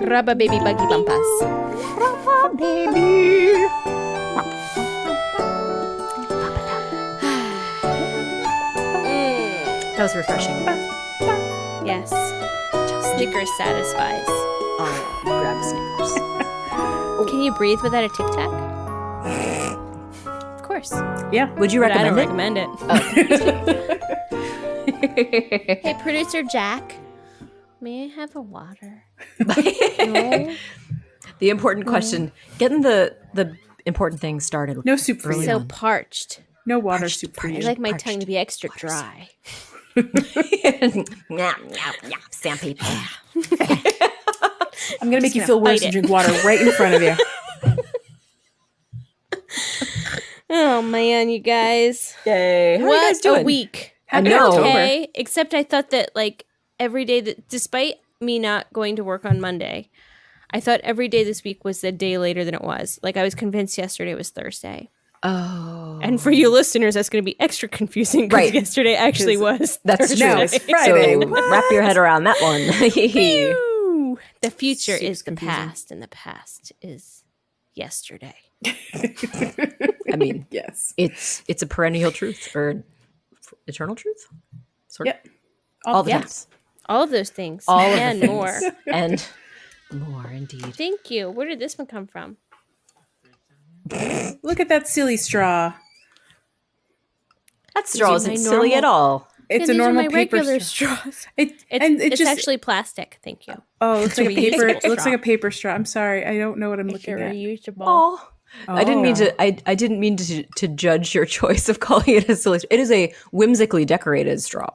Rubber baby buggy bumpers. Rubber baby. That was refreshing. Yes. Snickers satisfies. Grab Snickers. Can you breathe without a Tic Tac? Of course. Yeah. Would you But I recommend don't it? recommend it. Hey, producer Jack. May I have a water? No. The important question. Getting the important things started. No soup for Early you. So on. parched. No water soup for I you. like my Parched. tongue to be extra dry. Sandpaper. I'm going to make you gonna feel worse fight and it. drink water right in front of you. Oh man, you guys. Yay. How are you What guys doing? a week. I know. Okay, except I thought that like every day that, despite me not going to work on Monday, I thought every day this week was a day later than it was. Like I was convinced yesterday was Thursday. Oh. And for you listeners, that's going to be extra confusing because Right. yesterday actually was That's Thursday. true. No, it's Friday. So wrap your head around that one. Phew. The future Seems is the confusing. past, and the past is yesterday. I mean, Yes. it's a perennial truth or eternal truth. Sort of. Yep. All the Yeah. times. All of those things. All of the and things. more. And more indeed. Thank you. Where did this one come from? Look at that silly straw. That straw These are isn't my silly normal- at all. It's Yeah, a these are normal my paper regular straw. straws. It It's just actually plastic. Thank you. oh, it looks like a It's a paper. reusable It looks straw. like a paper straw. I'm sorry, I don't know what I'm It's looking at. reusable. Oh. I didn't mean Oh. to. I didn't mean to judge your choice of calling it a silly. It is a whimsically decorated straw.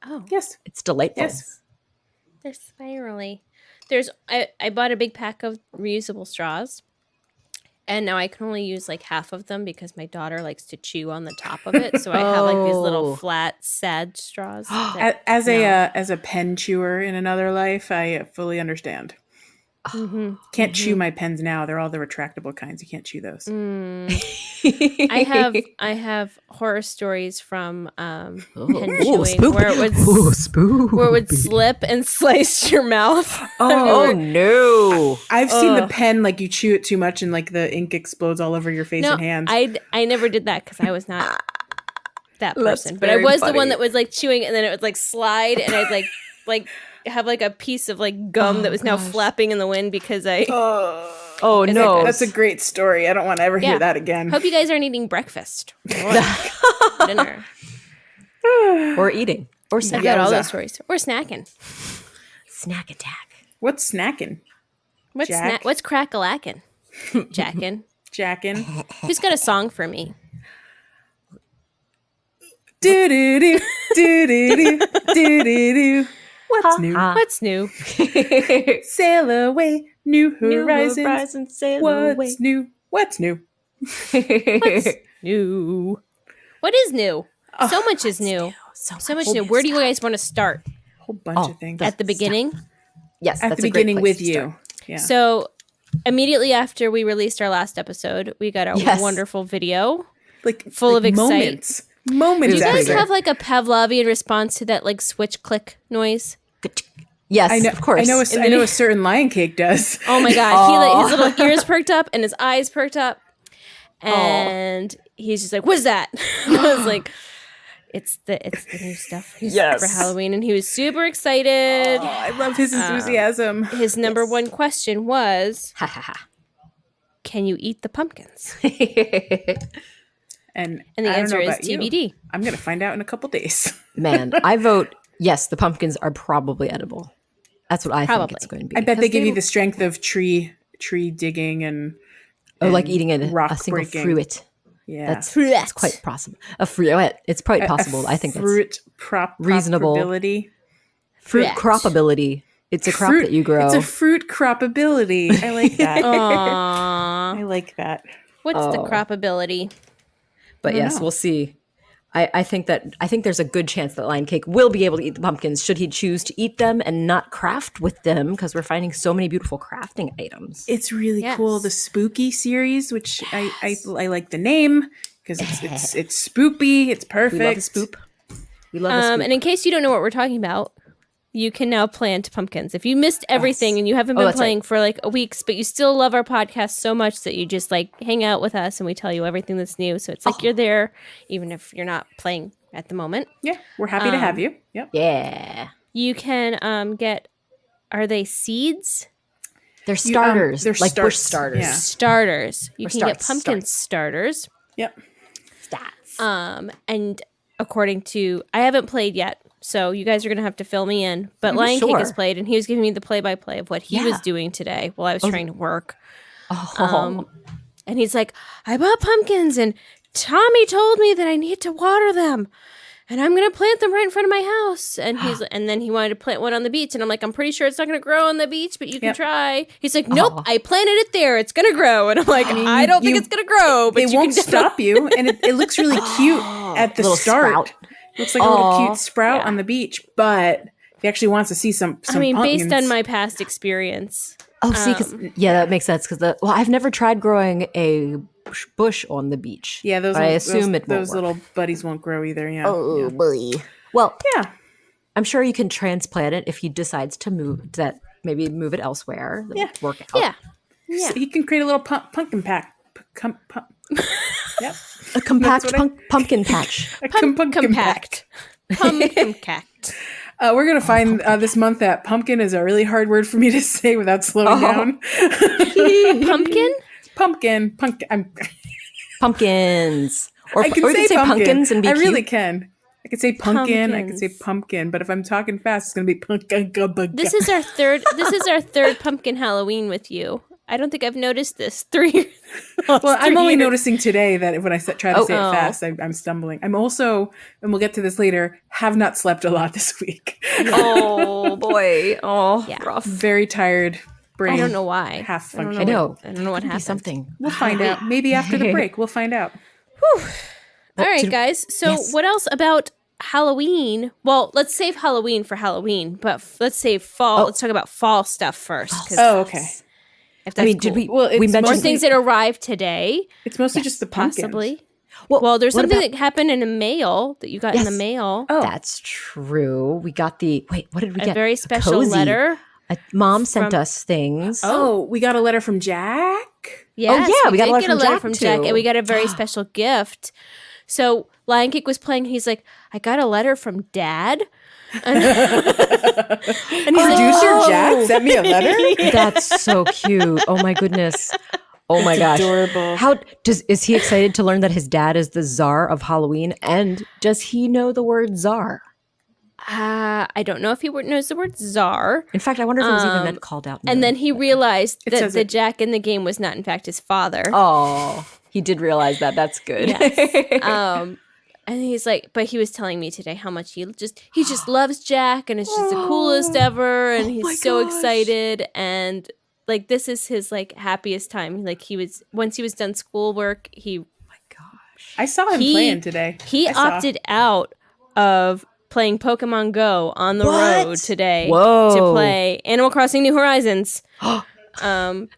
Oh, Yes. It's delightful. Yes. they're spirally. I bought a big pack of reusable straws. And now I can only use like half of them because my daughter likes to chew on the top of it. So I have like these Oh. little flat, sad straws. that- As No. a pen chewer in another life, I fully understand. Mhm. Can't chew my pens now. They're all the retractable kinds. You can't chew those. Mm. I have horror stories from pen Ooh, chewing spoopy. where it would Ooh, spoopy. where it would slip and slice your mouth. Oh no! I've seen the Ugh. pen like you chew it too much and like the ink explodes all over your face No, and hands. I never did that because I was not that That's person. But I very was the funny. one that was like chewing and then it would like slide and I'd like have like a piece of like gum that was now flapping in the wind because I Oh Is no! it- That's a great story. I don't want to ever Yeah. hear that again. hope you guys aren't eating breakfast or dinner. Or eating or I've snack. got all Yowza. those stories. Or snacking. Snack attack. What's snacking? Jack? What's crack-a-lackin'? Jackin'. Jackin'. Who's got a song for me? Do do do do do do do do do. What's new? What's new? Sail away, new New horizons. horizons sail away. What's new? What's new? What's new? What is new? So much is new. So much new. Where do you guys want to start? A whole bunch of things. At the beginning? Yes, At that's the a great beginning place with to you. start. Yeah. So immediately after we released our last episode, we got a Yes. wonderful video. like full of moments. Moments. Do you guys after. have like a Pavlovian response to that like switch click noise? Yes, I know. of course. I know. I know a certain lion cake does. Oh my god, he like, his little ears perked up and his eyes perked up, and he's just like, "What's that?" I was like, "It's the new stuff Yes. for Halloween," and he was super excited. I love his enthusiasm. His number one question was, Ha ha ha. "Can you eat the pumpkins?" And And the I don't answer know is about you. TBD. I'm gonna find out in a couple days. Man, I vote yes. The pumpkins are probably edible. That's what I think Probably. it's going to be. I bet they Because give you the strength of tree digging and like and eating rock a single breaking. fruit. Yeah, That's quite possible. A fruit. It's quite possible. I think that's fruit reasonable. probability. fruit Fruit. cropability. It's a crop Fruit- that you grow. It's a fruit cropability. I like that. Aww. I like that. What's the Oh. cropability? But don't yes, know. we'll see. I think there's a good chance that Lion Cake will be able to eat the pumpkins should he choose to eat them and not craft with them because we're finding so many beautiful crafting items. It's really Yes. cool. The spooky series, which I like the name because it's spoopy. It's perfect. We love a spoop. We love this. And in case you don't know what we're talking about, you can now plant pumpkins. If you missed everything and you haven't been playing for like a week, but you still love our podcast so much that you just like hang out with us and we tell you everything that's new. So it's like you're there, even if you're not playing at the moment. Yeah, we're happy to have you. Yep. Yeah. You can get, are they seeds? They're starters. they're like bush starts, starters. yeah. Starters. You can get pumpkin starts. starters. Yep. Stats. And according to, I haven't played yet, so you guys are going to have to fill me in. But Lion Cake has played, and he was giving me the play-by-play of what he was doing today while I was trying to work. And he's like, I bought pumpkins, and Tommy told me that I need to water them. And I'm going to plant them right in front of my house. And and then he wanted to plant one on the beach. And I'm like, I'm pretty sure it's not going to grow on the beach, but you can try. He's like, nope, I planted it there. It's going to grow. And I'm like, I don't think it's going to grow. But it won't stop you. And it looks really cute at the start. Sprout. Looks like a little cute sprout on the beach. But he actually wants to see some pumpkins. Based on my past experience. Oh, see, that makes sense. Because I've never tried growing a bush on the beach. Yeah, I assume those little buddies won't grow either. Yeah. Oh, boy. Well, yeah. I'm sure you can transplant it if he decides to move it elsewhere. Work out. Yeah. So he can create a little pumpkin pack. Yep. A compact pumpkin patch. Compact. Pumpkin-cact. We're going to find this month that pumpkin is a really hard word for me to say without slowing down. Pumpkin? Pumpkin. Pumpkins. Or I can or you say can say pumpkins and be I cute. really can. I could say pumpkin. I could say Pumpkins. pumpkin. But if I'm talking fast, it's going to be pumpkin. This is our third pumpkin Halloween with you. I don't think I've noticed this. 3 years. Well, I'm only noticing today that when I try to say it Oh. fast, I'm stumbling. I'm also, and we'll get to this later, have not slept a lot this week. Oh, boy. Oh, Yeah. rough. Very tired. Brain. I don't know why. Half I don't function. know. I don't know what Could be happened. something. We'll find out. Maybe after the break, we'll find out. All right, guys. So what else about Halloween? Well, let's save Halloween for Halloween, but let's save fall. Let's talk about fall stuff first. Oh, okay. If that's Did cool. we? Well, we it's Or mentioned things that arrived today, It's mostly just the pumpkins. possibly. Well, There's what something about- that happened in the mail that you got in the Yes. mail. Oh, That's true. We got what did we A get? very special cozy. letter. Mom sent from- us things. Oh, we got a letter from Jack. Yes, yeah, we got a did letter get from Jack, from Jack, too. and we got a very special gift. So Lion Cake was playing. He's like, I got a letter from Dad. And he's Producer Jack sent me a letter. That's so cute. Oh my goodness. Oh my gosh. Adorable. Is he excited to learn that his dad is the czar of Halloween? And does he know the word czar? I don't know if he knows the word czar. In fact, I wonder if it was even meant called out. And then he realized that says the it. Jack in the game was not, in fact, his father. Oh, he did realize that. That's good. Yes. And he's like, but he was telling me today how much he just loves Jack, and it's just the coolest ever, and he's so excited, and like this is his like happiest time. Like once he was done schoolwork, I saw him playing today. he I saw. opted out of playing Pokemon Go on the What? road today Whoa. to play Animal Crossing New Horizons.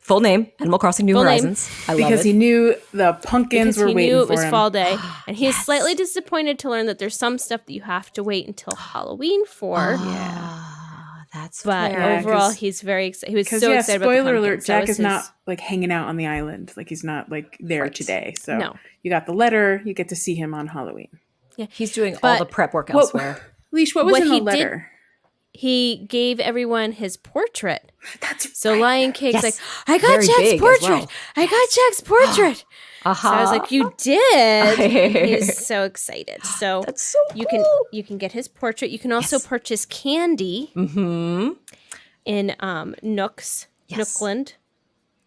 Full name, Animal Crossing New Full name. Horizons. I love Because it. he knew the pumpkins Because were he waiting knew it for was him. fall day, and he is slightly disappointed to learn that there's some stuff that you have to wait until Halloween for. That's But fair. overall, 'cause- he's very excited. He was Because so excited about the spoiler alert, pumpkins. That Jack was is his- not like hanging out on the island. Like he's not like there today. So No. you got the letter. You get to see him on Halloween. He's doing all But- the prep work elsewhere. Leash, what was What in the he did- letter? He gave everyone his portrait. That's So Lion Cake's Yes. like, I got Very Jack's big as portrait. well. I got Jack's portrait. So I was like, you did. He's so excited. So That's so you cool. you can get his portrait. You can also purchase candy in Nooks, Nookland.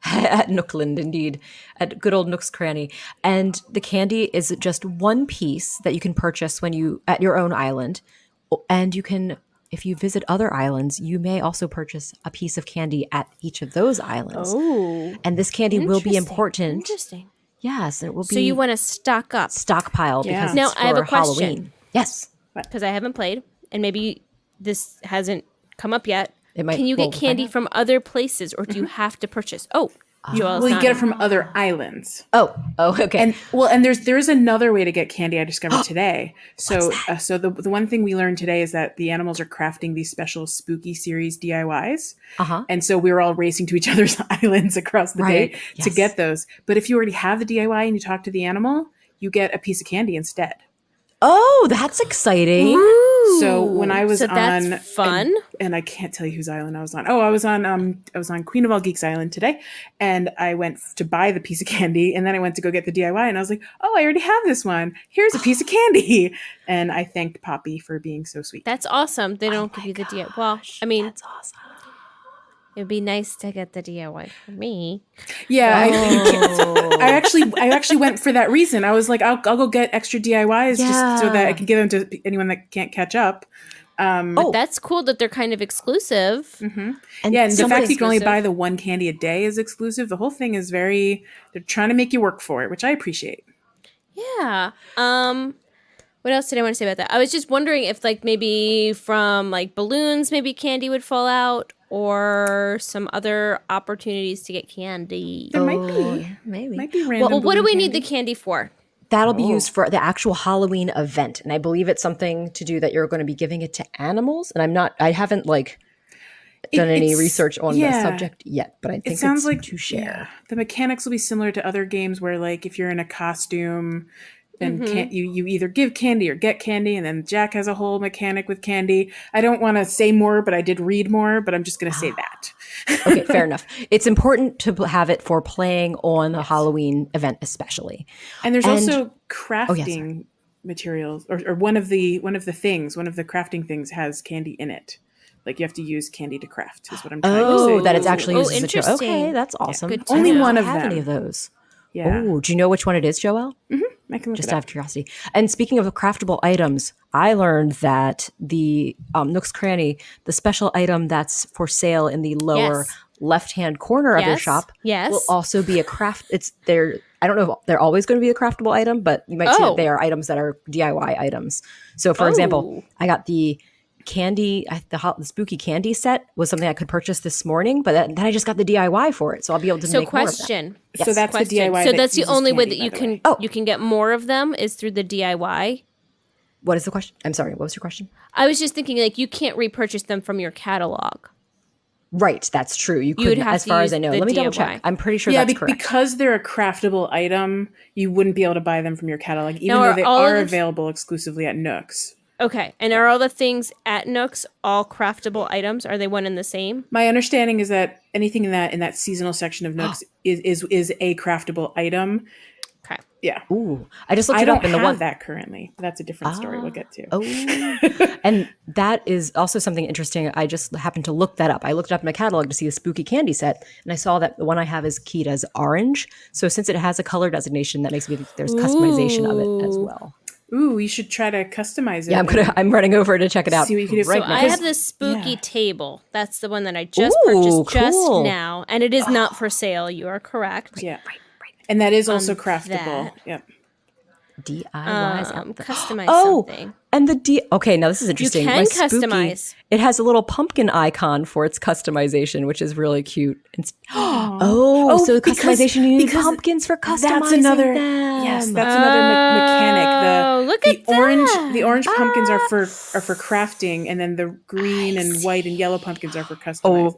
At Nookland, indeed, at good old Nook's Cranny. And the candy is just one piece that you can purchase when you at your own island. And you can, if you visit other islands, you may also purchase a piece of candy at each of those islands. Oh, And this candy will be important. Interesting. Yes, it will be So you want to stock up stockpiled Yeah. because Now, it's I have for a question. Halloween. Yes. because I haven't played, and maybe this hasn't come up yet. It might- Can you we'll get find candy out. from other places, or do you have to purchase? Oh, Joel's Well, you not get it in. from other islands. Oh, okay. And there's another way to get candy I discovered today. So the one thing we learned today is that the animals are crafting these special spooky series DIYs. Uh-huh. And so we were all racing to each other's islands across the Right. day to Yes. get those. But if you already have the DIY and you talk to the animal, you get a piece of candy instead. Oh, that's exciting. So when I was So that's on fun. and I can't tell you whose island I was on. Oh, I was on Queen of All Geeks Island today, and I went to buy the piece of candy, and then I went to go get the DIY, and I was like, oh, I already have this one. Here's a piece of candy, and I thanked Poppy for being so sweet. That's awesome. They don't give you the DIY. Well, I mean, That's awesome. it'd be nice to get the DIY for me. Yeah, Oh. I actually went for that reason. I was like, I'll go get extra DIYs just so that I can give them to anyone that can't catch up. That's cool that they're kind of exclusive. And Yeah, and the somewhat fact that you can only exclusive. buy the one candy a day is exclusive. The whole thing is they're trying to make you work for it, which I appreciate. Yeah. What else did I want to say about that? I was just wondering if like maybe from like balloons, maybe candy would fall out, or some other opportunities to get candy. There might be. Maybe. Might be random. Well, what do balloon we need the candy. candy for? That'll be used for the actual Halloween event. And I believe it's something to do that you're going to be giving it to animals. And I haven't like done any It's- research on yeah. the subject yet, but I think It sounds it's like to share. yeah. The mechanics will be similar to other games where, like, if you're in a costume, and you either give candy or get candy, and then Jack has a whole mechanic with candy. I don't want to say more, but I did read more. But I'm just going to say that. Okay, fair enough. It's important to have it for playing on the Halloween event, especially. And there's And- also crafting materials, or one of the crafting things has candy in it. Like you have to use candy to craft. Is what I'm trying to say. Oh, that it's actually Oh, used as a joke. Okay, interesting. that's awesome. Good to Only know. one I of don't have them. any of those. Yeah, Oh, do you know which one it is, Joelle? I can look Just it out up. of curiosity. And speaking of craftable items, I learned that the Nook's Cranny, the special item that's for sale in the lower Yes. left-hand corner of your Yes. shop, Yes. will also be a craft. I don't know if they're always going to be a craftable item, but you might see that they are items that are DIY items. So, for example, I got the candy, the spooky candy set was something I could purchase this morning, but then I just got the DIY for it, so I'll be able to So make more of that. question. So that's the DIY. So that that's the uses only way candy, that you by the way. can you can get more of them is through the DIY. What is the question? I'm sorry, what was your question? I was just thinking like you can't repurchase them from your catalog. Right, that's true. You would could, have as to far use as I know. the Let me double DIY. check. I'm pretty sure Yeah, that's correct. because they're a craftable item, you wouldn't be able to buy them from your catalog, even Now, though are they all of are the- available exclusively at Nooks. Okay. And are all the things at Nooks all craftable items? Are they one and the same? My understanding is that anything in that seasonal section of Nooks is a craftable item. Okay. Yeah, Ooh, I just looked I it don't up in the have one. that currently. But that's a different story we'll get to. Oh, and that is also something interesting. I just happened to look that up. I looked it up in my catalog to see the spooky candy set, and I saw that the one I have is keyed as orange. So since it has a color designation, that makes me think there's customization of it as well. Ooh, you should try to customize it. Yeah, I'm running over to check it out See what you can do. right So now. I have this spooky table. That's the one that I just purchased just cool. now. And it is not for sale. You are correct. Yeah, and that is also craftable. that. Yep. DIYs. Customize Oh, something. and okay, now this is interesting. can My spooky- customize. It has a little pumpkin icon for its customization, which is really cute. So because- customization, you need because pumpkins for customizing That's another them. yes. That's another mechanic. Oh, look at The orange pumpkins are for crafting, and then the green and white and yellow pumpkins are for customizing.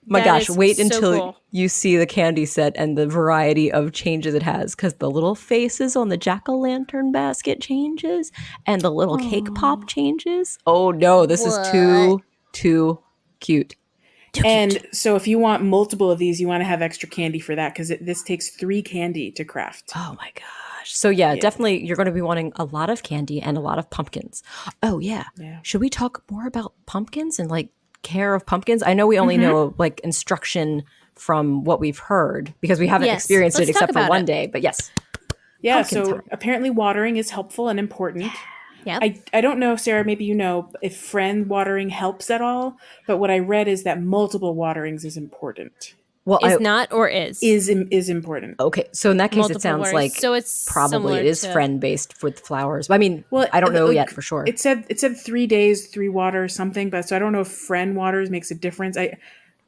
My That gosh, is wait so until cool. you see the candy set and the variety of changes it has, because the little faces on the jack-o'-lantern basket changes and the little cake pop changes. Oh no, this is too cute. And so, if you want multiple of these, you want to have extra candy for that because this takes 3 candy to craft. Oh my gosh. So yeah, definitely you're going to be wanting a lot of candy and a lot of pumpkins. Oh yeah. Should we talk more about pumpkins and like care of pumpkins? I know we only know like instruction from what we've heard because we haven't Yes. experienced Let's it except talk for about one it. day. But yes. Yeah, pumpkin so time. apparently watering is helpful and important. Yep. I don't know, Sarah, maybe you know if friend watering helps at all, but what I read is that multiple waterings is important. Well, Is not or is? Is important. okay. So in that case, Multiple it sounds words. like So it's probably similar it is to- friend based with flowers. I mean, I don't know like, yet for sure. It said 3 days, 3 water something, but so I don't know if friend waters makes a difference. I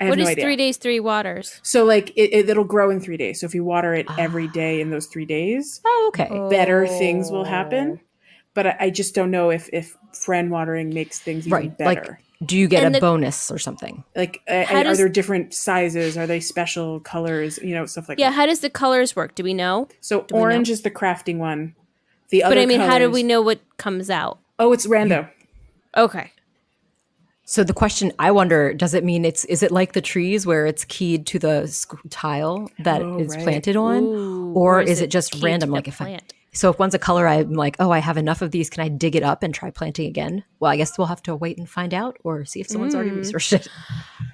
I have What no is idea. 3 days, 3 waters? So like it'll grow in 3 days. So if you water it every day in those 3 days, Oh, okay. better things will happen. But I just don't know if friend watering makes things even Right. better. Like, do you get And a the- bonus or something? Like, How are does- there different sizes? Are they special colors? Stuff like Yeah, that. how does the colors work? Do we know? So we know? orange is the crafting one. The other But I mean, how do colors- we know what comes out? Oh, it's random. Okay. So the question I wonder, does it mean is it like the trees where it's keyed to the tile that Oh, it's right. planted on? Ooh, or is it just keyed to random? the Like if plant? if one's a color, I'm like, oh, I have enough of these. Can I dig it up and try planting again? Well, I guess we'll have to wait and find out or see if someone's already researched it.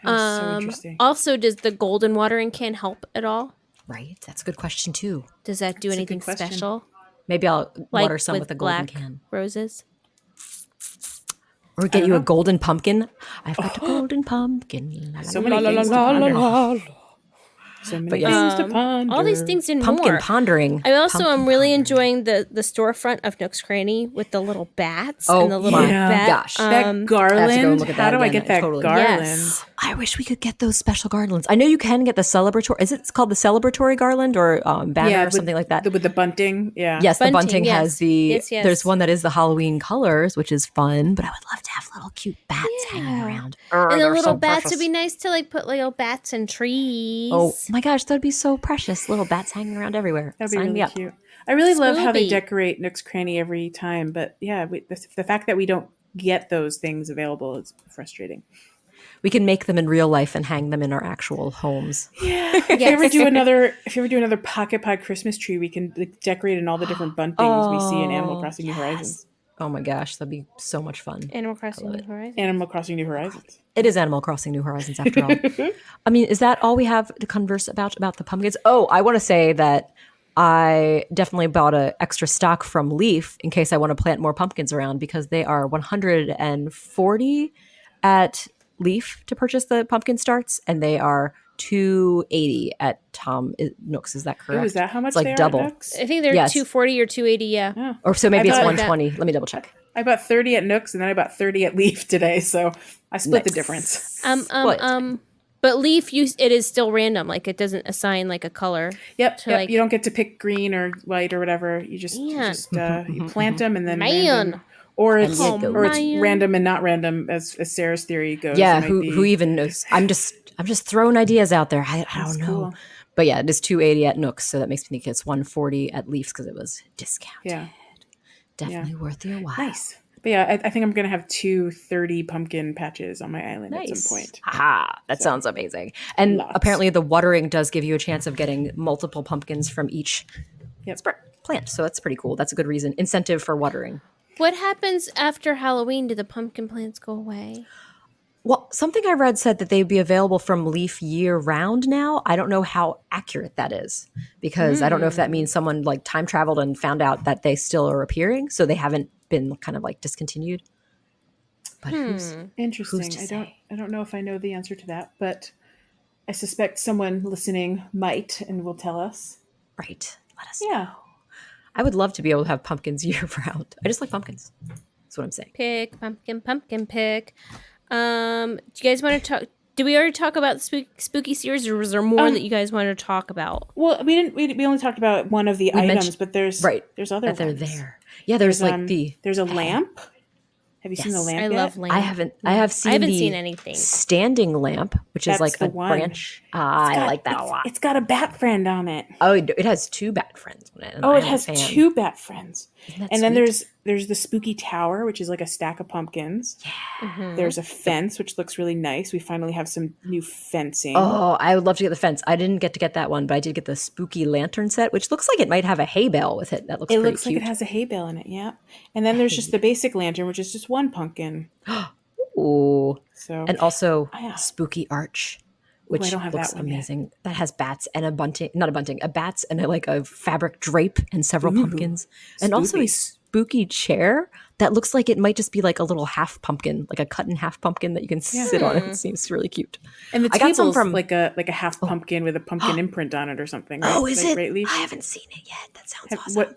That's so interesting. Also, does the golden watering can help at all? Right. That's a good question too. Does that do That's a anything good question. special? Maybe I'll Like water some with a golden black can. roses? Or get don't you a know. golden pumpkin. I've got a golden pumpkin. So many things to ponder. So many things to ponder. All these things and Pumpkin more. pondering. I also Pumpkin am really pondering. enjoying the storefront of Nook's Cranny with the little bats Oh and the little my bat. gosh. That I have to go garland. and look at How that do I again. get that Totally. garland? Yes. I wish we could get those special garlands. I know you can get the celebratory. Is it called the celebratory garland or banner or something like that? With the bunting. Yeah. Yes, the Bunting, bunting yes. has the. Yes, yes. There's one that is the Halloween colors, which is fun. But I would love to have little cute bats hanging around. And the little bats would be nice to like put little bats in trees. Oh my gosh, that'd be so precious. Little bats hanging around everywhere. That'd be Sign me really up. cute. I really love how they Spoopy. decorate Nook's Cranny every time. But yeah, the fact that we don't get those things available is frustrating. We can make them in real life and hang them in our actual homes. Yeah. If you ever do another pocket pie Christmas tree, we can decorate in all the different buntings we see in Animal Crossing New Horizons. Oh my gosh, that'd be so much fun. Animal Crossing New Horizons. Animal Crossing New Horizons. It is Animal Crossing New Horizons after all. I mean, is that all we have to converse about the pumpkins? Oh, I want to say that I definitely bought an extra stock from Leaf in case I want to plant more pumpkins around because they are 140 at Leaf to purchase the pumpkin starts, and they are 280 at Tom Nook's. Is that correct? Ooh, is that how much It's like they are at double. Nooks? I think they're Yes. 240 or 280, yeah. Oh. Or so maybe I it's bought- 120. Let me double check. I bought 30 at Nooks and then I bought 30 at Leaf today, so I split the Nice. difference. But Leaf, it is still random. Like, it doesn't assign, like, a color. Yep, to, yep. like- You don't get to pick green or white or whatever. You just you plant them and then Man. random. Or it's Oh, man. random and not random as Sarah's theory goes. Yeah, It might who be- even knows? I'm just throwing ideas out there. I That's don't know. cool. But yeah, it is 280 at Nooks, so that makes me think it's 140 at Leafs because it was discounted. Yeah, Definitely worth your while. nice. But yeah, I think I'm gonna have 230 pumpkin patches on my island at Nice. some point. Haha, that sounds amazing. And Lots. apparently the watering does give you a chance of getting multiple pumpkins from each Yep. plant. So that's pretty cool. That's a good reason. Incentive for watering. What happens after Halloween? Do the pumpkin plants go away? Well, something I read said that they'd be available from Leaf year round now. I don't know how accurate that is because I don't know if that means someone like time traveled and found out that they still are appearing, so they haven't been kind of like discontinued. But who's Interesting. Who's to say? I don't know if I know the answer to that, but I suspect someone listening might and will tell us. right? Let us. Yeah. I would love to be able to have pumpkins year round. I just like pumpkins. That's what I'm saying. Pick, pumpkin pick. Do you guys want to talk? Did we already talk about the spooky series, or was there more that you guys wanted to talk about? Well, we didn't. We only talked about one of the items, mentioned- but there's Right. other That they're ones. there. Yeah, there's like there's a lamp. Have you seen the Yes. lamp? I yet? love lamp. I haven't. I have seen. I haven't the seen anything. standing lamp, which is That's like the a one. branch. I like that a lot. It's got a bat friend on it. Oh, it has two bat friends on it. and Oh, I'm it a has fan. two bat friends. that And then sweet? there's the spooky tower, which is like a stack of pumpkins. There's a fence, which looks really nice. We finally have some new fencing. Oh, I would love to get the fence. I didn't get to get that one, but I did get the spooky lantern set, which looks like it might have a hay bale with it. That looks it pretty looks cute. like it has a hay bale in it, yeah. And then there's just the basic lantern, which is just one pumpkin. Ooh. So And also yeah. spooky arch, which I don't have looks that one yet. amazing. That has bats and a bunting, not a bunting, a bats and like a fabric drape and several pumpkins. And also a spooky chair that looks like it might just be like a little half pumpkin, like a cut in half pumpkin that you can sit on. It seems really cute. and the I got some table's from- like a half pumpkin with a pumpkin imprint on it or something. Right? Oh, is Like, it? Right, Leash? I haven't seen it yet. That sounds awesome.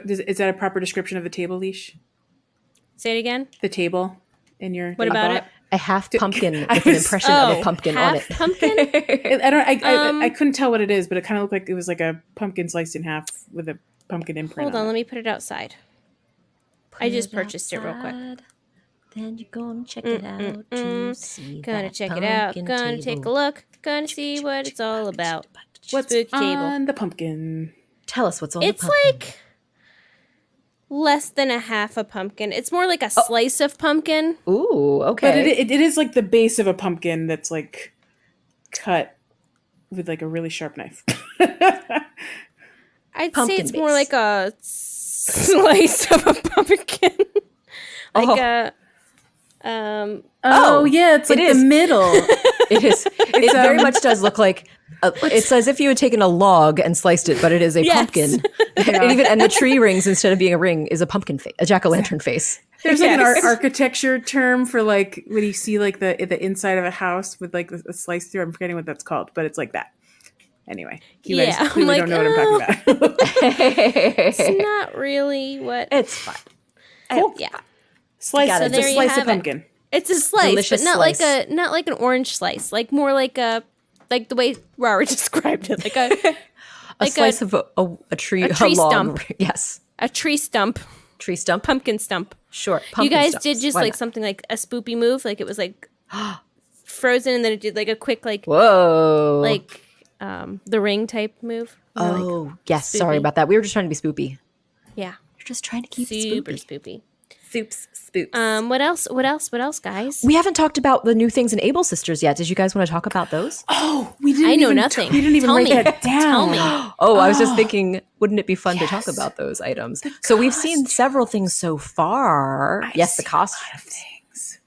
Is that a proper description of the table, Leash? Say it again. The table in your What that you about bought? it? a half pumpkin I with an was- impression of a pumpkin on it. half pumpkin? I couldn't tell what it is, but it kind of looked like it was like a pumpkin sliced in half with a pumpkin imprint. Hold on, on let it. me put it outside. I just purchased it real quick. Then you're gonna check it out to see. Gonna that check it out. pumpkin Gonna take a table. look. Gonna see what it's all about. What's Spooky table. on the pumpkin? Tell us what's on It's the pumpkin. like less than a half a pumpkin. It's more like a slice of pumpkin. Ooh, okay. But it is like the base of a pumpkin that's like cut with like a really sharp knife. I'd Pumpkin say it's more base. like a slice of a pumpkin. Like a Oh yeah, it's it like is. the middle. It is. It very much does look like. It's as if you had taken a log and sliced it, but it is a Yes. pumpkin. And the tree rings, instead of being a ring, is a pumpkin face, a jack-o'-lantern face. There's like an Yes. architecture term for like when you see like the inside of a house with like a slice through. I'm forgetting what that's called, but it's like that. Anyway, you Yeah, guys clearly I'm don't know what I'm talking about. it's not really what. It's fine. Yeah, Slice. Got it. It's There a you slice have of it. pumpkin. it's a slice, Delicious but not slice. like an orange slice. Like more like the way Rara described it, like A like slice of a tree, a tree log. stump. Yes, a tree stump, tree stump. pumpkin stump. Sure. You Pumpkin guys stumps. did just Why like not? something like a spoopy move, like it was like frozen, and then it did like a quick Whoa. like the ring type move. You know, like, Oh yes. Sorry spoopy. about that. We were just trying to be spoopy. yeah, We're just trying to keep it super spoopy. spoopy. Soups, spoops. What else? What else, guys? We haven't talked about the new things in Able Sisters yet. Did you guys want to talk about those? Oh, we didn't. I know even nothing. We didn't even Tell write me. that down. Tell me. Oh, I was just thinking, wouldn't it be fun to talk Yes. about those items? So we've seen several things so far. Yes, the I've seen a lot of costumes.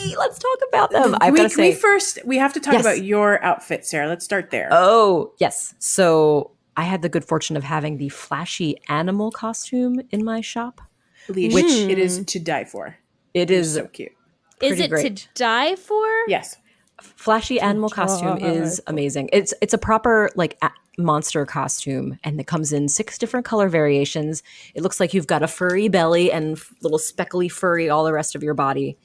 things. Let's talk about them. I've got to say, we have to talk Yes. about your outfit, Sarah. Let's start there. oh yes. So I had the good fortune of having the flashy animal costume in my shop. Leash, which- it is to die for. It is So cute. Is pretty it great. to die for? Yes. Flashy animal costume is amazing. It's a proper like monster costume, and it comes in 6 different color variations. It looks like you've got a furry belly and little speckly furry all the rest of your body,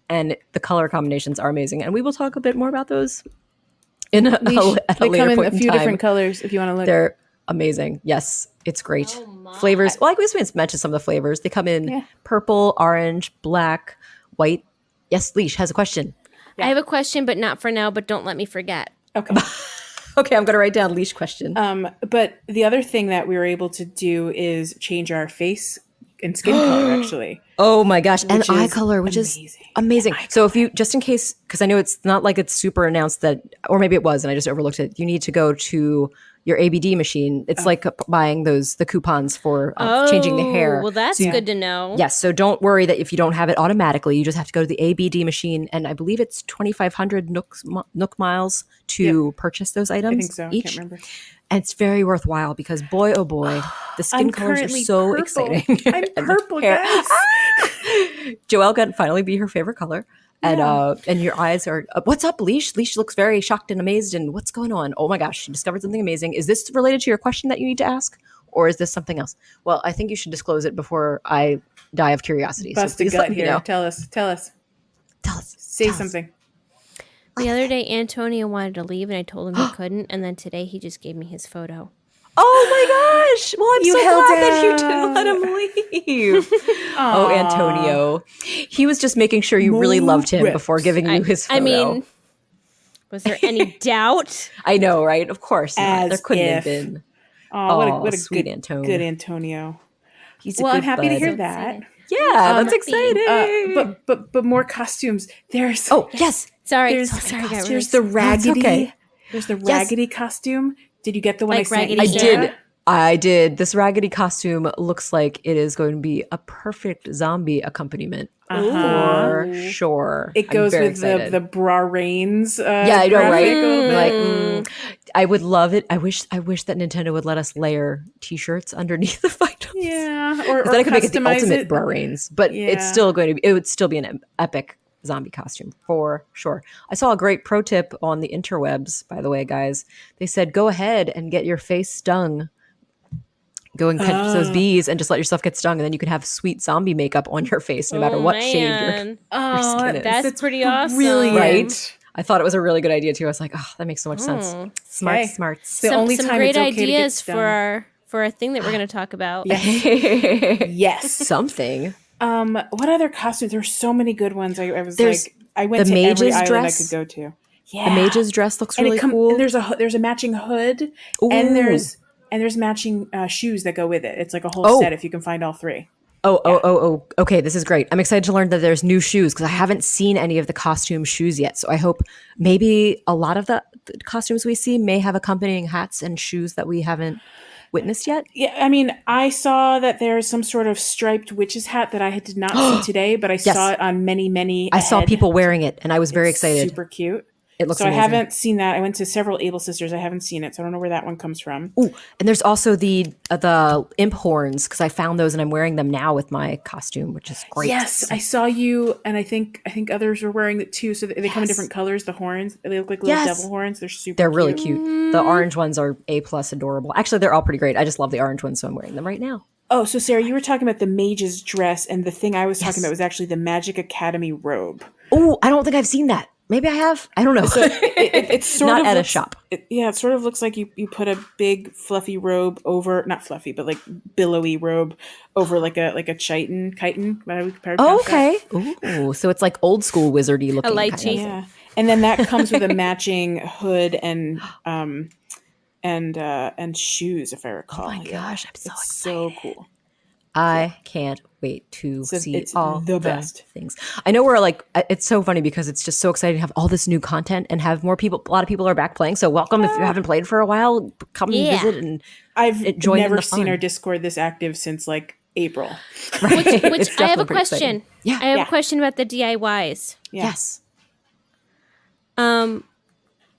and the color combinations are amazing. And we will talk a bit more about those in at a They later come in point a few time. different colors if you want to look. They're amazing. Yes, it's great. Oh my. Flavors. Well, I guess we mentioned some of the flavors. They come in Yeah. purple, orange, black, white. Yes, Leash has a question. I have a question, but not for now. But don't let me forget. Okay. Okay, I'm going to write down Leash question. But the other thing that we were able to do is change our face and skin color, actually. Oh my gosh, and Which eye is color, which is amazing. amazing. So if you, just in case, because I know it's not like it's super announced that, or maybe it was and I just overlooked it, you need to go to your ABD machine. It's like buying the coupons for changing the hair. Well, that's good to know. Yes, so don't worry that if you don't have it automatically, you just have to go to the ABD machine, and I believe it's 2,500 Nook miles to purchase those items I think so. I each. can't remember. And it's very worthwhile because boy, oh boy, the skin I'm colors are currently so purple. exciting. I'm And the purple, hair- guys. Joelle got finally be her favorite color. And your eyes are what's up, Leash? Leash looks very shocked and amazed. And what's going on? Oh my gosh, she discovered something amazing. Is this related to your question that you need to ask, or is this something else? Well, I think you should disclose it before I die of curiosity. Bust so a please let gut me here. know. Tell us. Tell us. Say Tell us. something. The other day, Antonio wanted to leave, and I told him he couldn't. And then today, he just gave me his photo. Oh my gosh! Well, I'm You so held glad that you out. didn't let him leave. Oh, Antonio, he was just making sure you really loved him before giving you his photo. I mean, was there any doubt? I know, right? Of course not. As There couldn't if. have been. Oh, Oh, what a sweet good, Antonio. good Antonio. He's a Well, I'm good happy to bud. hear that. Yeah, that's happy. exciting. But more costumes. There's Oh yes, Sorry, there's, sorry, I got there's really the raggedy. okay. There's the raggedy costume. Did you get the one Like I sent you? Raggedy I Sarah? did. I did. This raggedy costume looks like it is going to be a perfect zombie accompaniment for sure. It I'm goes very with excited. the bra reins. Yeah, I know, graphic right? a little bit. Like, I would love it. I wish that Nintendo would let us layer T-shirts underneath the items. Yeah, or Then I could make it the customize ultimate it. bra reins, but it's Yeah. still going to be. It would still be an epic zombie costume for sure. I saw a great pro tip on the interwebs, by the way, guys. They said go ahead and get your face stung. Go and catch those Oh. bees and just let yourself get stung, and then you can have sweet zombie makeup on your face no matter Oh, what shade your man. skin is. That's pretty awesome. Brilliant. Right? I thought it was a really good idea too. I was like, oh, that makes so much sense. Oh. Smart, Okay. smarts. The only Some time great it's okay to get ideas stung. for our thing that we're going to talk about. Yes. Yes. Something. What other costumes? There's so many good ones. I was There's like, I went the to every mage's island dress. I could go to. Yeah. The mage's dress looks really cool. And there's a matching hood, Ooh. and there's matching shoes that go with it. It's like a whole Oh. set if you can find all three. Oh. Okay, this is great. I'm excited to learn that there's new shoes because I haven't seen any of the costume shoes yet. So I hope maybe a lot of the costumes we see may have accompanying hats and shoes that we haven't witnessed yet. Yeah, I mean, I saw that there's some sort of striped witch's hat that I did not see today, but I saw it on many. I saw ahead. people wearing it, and I was very It's excited. Super cute. It looks so amazing. I haven't seen that. I went to several Able Sisters. I haven't seen it, so I don't know where that one comes from. Ooh, and there's also the imp horns because I found those and I'm wearing them now with my costume, which is great. Yes, I saw you, and I think others are wearing it too. So they come in different colors. The horns, they look like little devil horns. They're super. They're really cute. The orange ones are A+ adorable. Actually, they're all pretty great. I just love the orange ones, so I'm wearing them right now. Oh, so Sarah, you were talking about the mage's dress, and the thing I was talking about was actually the Magic Academy robe. Oh, I don't think I've seen that. Maybe I have. I don't know. So it's sort Not of at a looks- shop. It sort of looks like you put a big fluffy robe over, not fluffy, but like billowy robe over like a chitin. What would pronounce Oh, that? okay. Ooh, so it's like old school wizardy looking. lychee. kind of. Yeah, and then that comes with a matching hood and shoes, if I recall. Oh my gosh, I'm so It's excited. so cool. I can't wait to see it's all the best. things. I know we're like, it's so funny because it's just so exciting to have all this new content and have more people. A lot of people are back playing. So welcome if you haven't played for a while. Come and visit and I've join in never the seen fun. our Discord this active since like April. right. Which It's I have definitely a pretty exciting. question. Yeah. I have Yeah. a question about the DIYs. Yeah. Yes.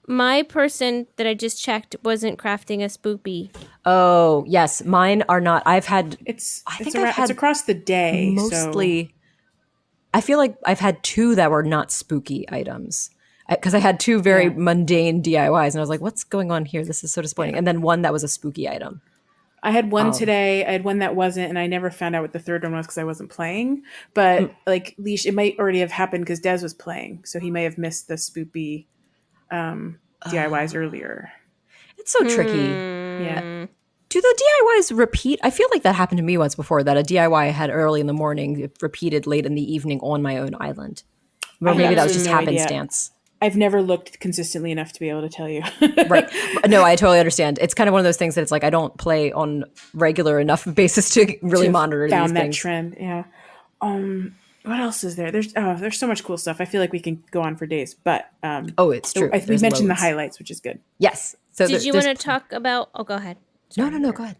My person that I just checked wasn't crafting a spoopy. Oh yes, mine are not. I've had It's I it's, think around, I've had it's across the day. mostly. I feel like I've had two that were not spooky items because I had two very mundane DIYs, and I was like, "What's going on here? This is so disappointing." And then one that was a spooky item. I had one today. I had one that wasn't, and I never found out what the third one was because I wasn't playing. But like, Leash, it might already have happened because Des was playing, so he may have missed the spoopy DIYs earlier. It's so tricky. Yeah. Do the DIYs repeat? I feel like that happened to me once before. That a DIY I had early in the morning it repeated late in the evening on my own island, or maybe that was just no idea. happenstance. I've never looked consistently enough to be able to tell you. Right. No, I totally understand. It's kind of one of those things that it's like I don't play on regular enough basis to really monitor these Found that things. trend. Yeah. What else is there? There's so much cool stuff. I feel like we can go on for days, but It's true. we There's mentioned the loads. highlights, which is good. Yes. So Did you want to talk about? Oh, go ahead. No. Go ahead.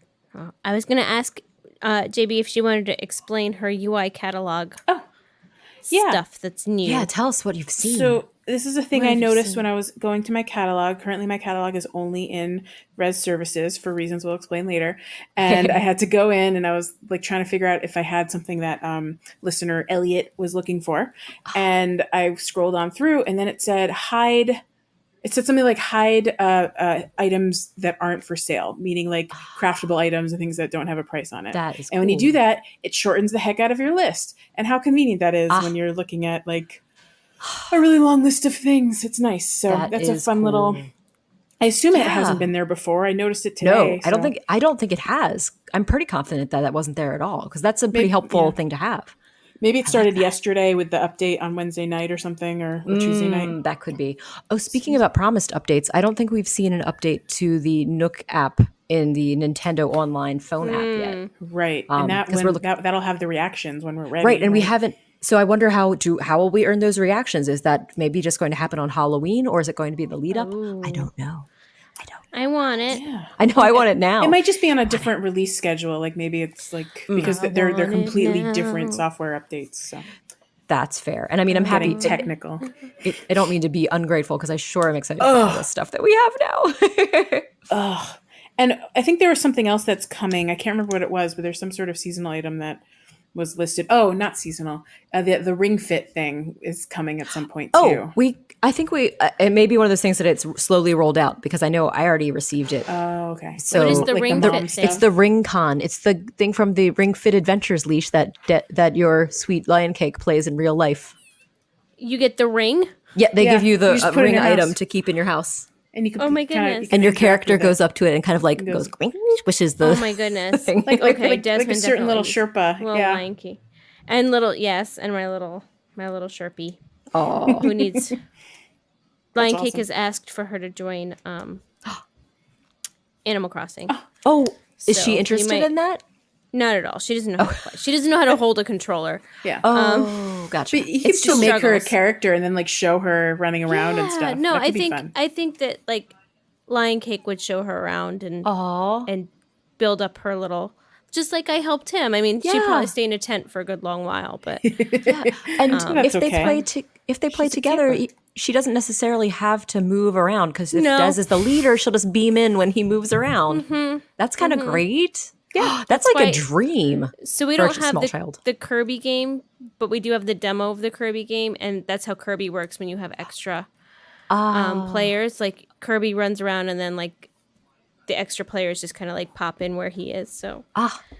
I was going to ask JB if she wanted to explain her UI catalog. Yeah. Stuff that's new. Yeah, tell us what you've seen. So this is a thing What I have you noticed seen? when I was going to my catalog. Currently, my catalog is only in res services for reasons we'll explain later. And I had to go in and I was like trying to figure out if I had something that listener Elliot was looking for. And I scrolled on through and then it said hide. It said something like hide items that aren't for sale, meaning like craftable items and things that don't have a price on it. That is And when you cool. do that, it shortens the heck out of your list. And how convenient that is when you're looking at like a really long list of things. It's nice. So That that's a is fun cool. little. I assume it Yeah. hasn't been there before. I noticed it today. No, I don't so- think it has. I'm pretty confident that that wasn't there at all because that's a pretty helpful thing to have. Maybe it started yesterday with the update on Wednesday night or something, or Tuesday night. That could be. Oh, speaking about promised updates, I don't think we've seen an update to the Nook app in the Nintendo Online phone app yet. Right, and that 'cause we're that'll have the reactions when we're ready. Right, and we haven't. So I wonder how will we earn those reactions? Is that maybe just going to happen on Halloween, or is it going to be the lead up? I don't know. I want it. Yeah. I know I want it now. It might just be on a different release schedule. Like maybe it's like because they're want it completely now. different software updates. So That's fair. And I mean, I'm happy. getting technical. I don't mean to be ungrateful because I sure am excited for all the stuff that we have now. And I think there was something else that's coming. I can't remember what it was, but there's some sort of seasonal item that was listed. Oh, not seasonal. The ring fit thing is coming at some point Oh, too. I think it may be one of those things that it's slowly rolled out because I know I already received it. Oh, okay. So What is the Like ring the fit mom thing? it's the Ring Con. It's the thing from the Ring Fit Adventures leash that your sweet lion cake plays in real life. You get the ring? Yeah, they Yeah, give you you the just put it in ring your item house. to keep in your house. And you can Oh my kinda- goodness. can And your interact character with goes it. up to it and kind of like Goes- goes "Grink," swishes the Oh my goodness. thing. like Okay, a Desmond certain little definitely Sherpa. little Yeah. lion key. And little and my little Sherpie Oh, who needs Lion Cake awesome. has asked for her to join Animal Crossing. oh, is So she you interested might- in that? Not at all. She doesn't know how to play. She doesn't know how to hold a controller. Yeah. Oh, gotcha. But you could It's still just make her a struggles. character and then like show her running around and Yeah, stuff. no, That could I be think fun. I think that like Lion Cake would show her around and Aw. build up her little. Just like I helped him. I mean, she'd Yeah. probably stay in a tent for a good long while, but Yeah. And That's if they okay. play She's a together, camper. she doesn't necessarily have to move around because if No. Des is the leader, she'll just beam in when he moves around. That's kind of great. Yeah, that's like why- a dream. so we For a don't have small child. the Kirby game, but we do have the demo of the Kirby game, and that's how Kirby works when you have extra players. Like Kirby runs around, and then like the extra players just kind of like pop in where he is. So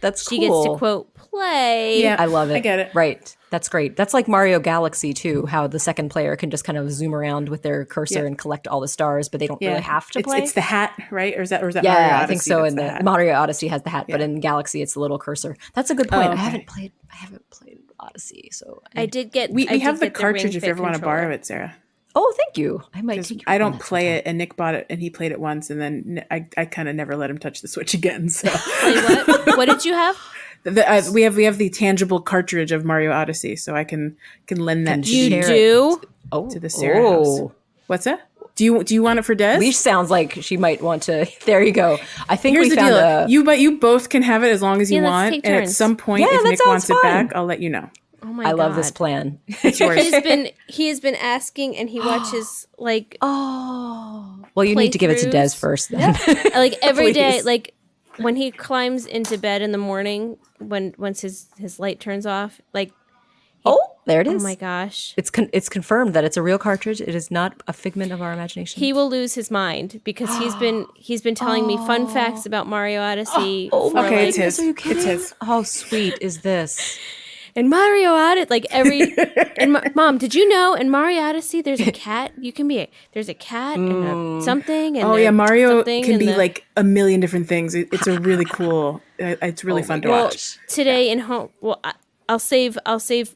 That's she cool. gets to quote play. Yeah. I love it. I get it. Right. That's great. That's like Mario Galaxy too, how the second player can just kind of zoom around with their cursor Yeah. and collect all the stars, but they don't Yeah. really have to it's, play. It's the hat, right? Or is that Mario Yeah, Odyssey I think so. that's In the the hat? Mario Odyssey has the hat, but Yeah. in Galaxy it's the little cursor. That's a good point. okay. I haven't played Odyssey, so I did get. We I did have the get cartridge Ring if Fit you ever want to controller. borrow it, Sarah. Oh, thank you. I might Because take. I don't play it, and Nick bought it, and he played it once, and then I kind of never let him touch the Switch again. So Play what? What did you have? we have the tangible cartridge of Mario Odyssey, so I can lend that to You share it. do? Oh, to the Sarah house. What's that? Do you want it for Des? Leash sounds like she might want to. There you go. I think Here's we the found deal. You both can have it as long as you Yeah, let's want, take and at turns. some point, Yeah, if that Nick sounds wants it fun. back, I'll let you know. Oh my I god! love this plan. It's yours. He has been asking, and he watches like Oh, well, you need to give it to Des Playthroughs. first, then. like every day, Please. like when he climbs into bed in the morning, once his light turns off, like Oh, there it oh is. my gosh, It's confirmed that it's a real cartridge. It is not a figment of our imagination. he will lose his mind because he's been telling me fun facts about Mario Odyssey. oh for, my Okay, like, it's his. Are you It's kidding? his. How sweet is this? in Mario Odyssey, like every. Mom, did you know in Mario Odyssey there's a cat? There's a cat and a something. And Oh yeah, Mario something can and be the- like a million different things. It's a really cool. It's really fun to watch. today in home. Well, I'll save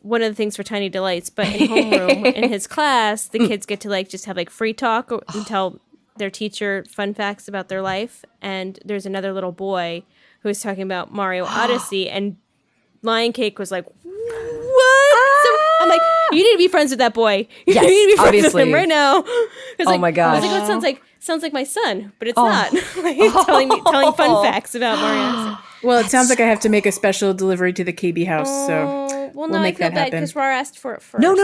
one of the things for Tiny Delights, but in homeroom in his class, the kids get to like just have like free talk and tell their teacher fun facts about their life. And there's another little boy who was talking about Mario Odyssey, and Lion Cake was like, "What?" So I'm like, "You need to be friends with that boy. Yes, you need to be friends obviously. with him right now." Oh my I was like, gosh. "That sounds like my son, but it's not." Like, he's telling fun facts about Mario Odyssey. Well, it sounds like I have to make a special delivery to the KB house, so Well, we'll no, I make feel that bad happen. because Rar asked for it first. No.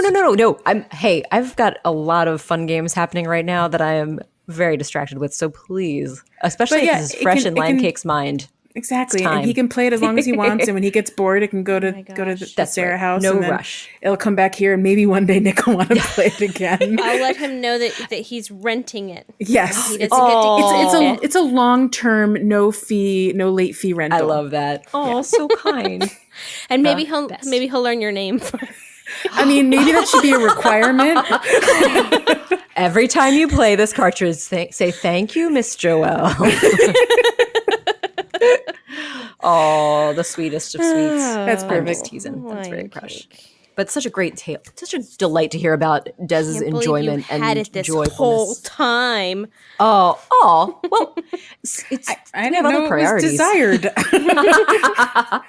I've got a lot of fun games happening right now that I am very distracted with. So please, especially But yeah, if this is it fresh can- in it Lion can- Cake's mind. Exactly, It's and he time. can play it as long as he wants. And when he gets bored, it can go to my go to the gosh. That's Sarah right. house. No and then rush. It'll come back here, and maybe one day Nick will want to play it again. I'll let him know that he's renting it. Yes, He it's, doesn't get to it's keep a it's a long term, no late fee rental. I love that. Oh, so kind. And maybe best. he'll learn your name. I mean, maybe that should be a requirement. Every time you play this cartridge, say thank you, Miss Joelle. Oh, the sweetest of sweets. That's I'm perfect. just teasing. That's very Lion crush. Cake. But such a great tale. Such a delight to hear about Dez's Can't believe enjoyment you and had it this whole joyfulness. time. Oh, well, it's I we have didn't other know priorities. it was desired.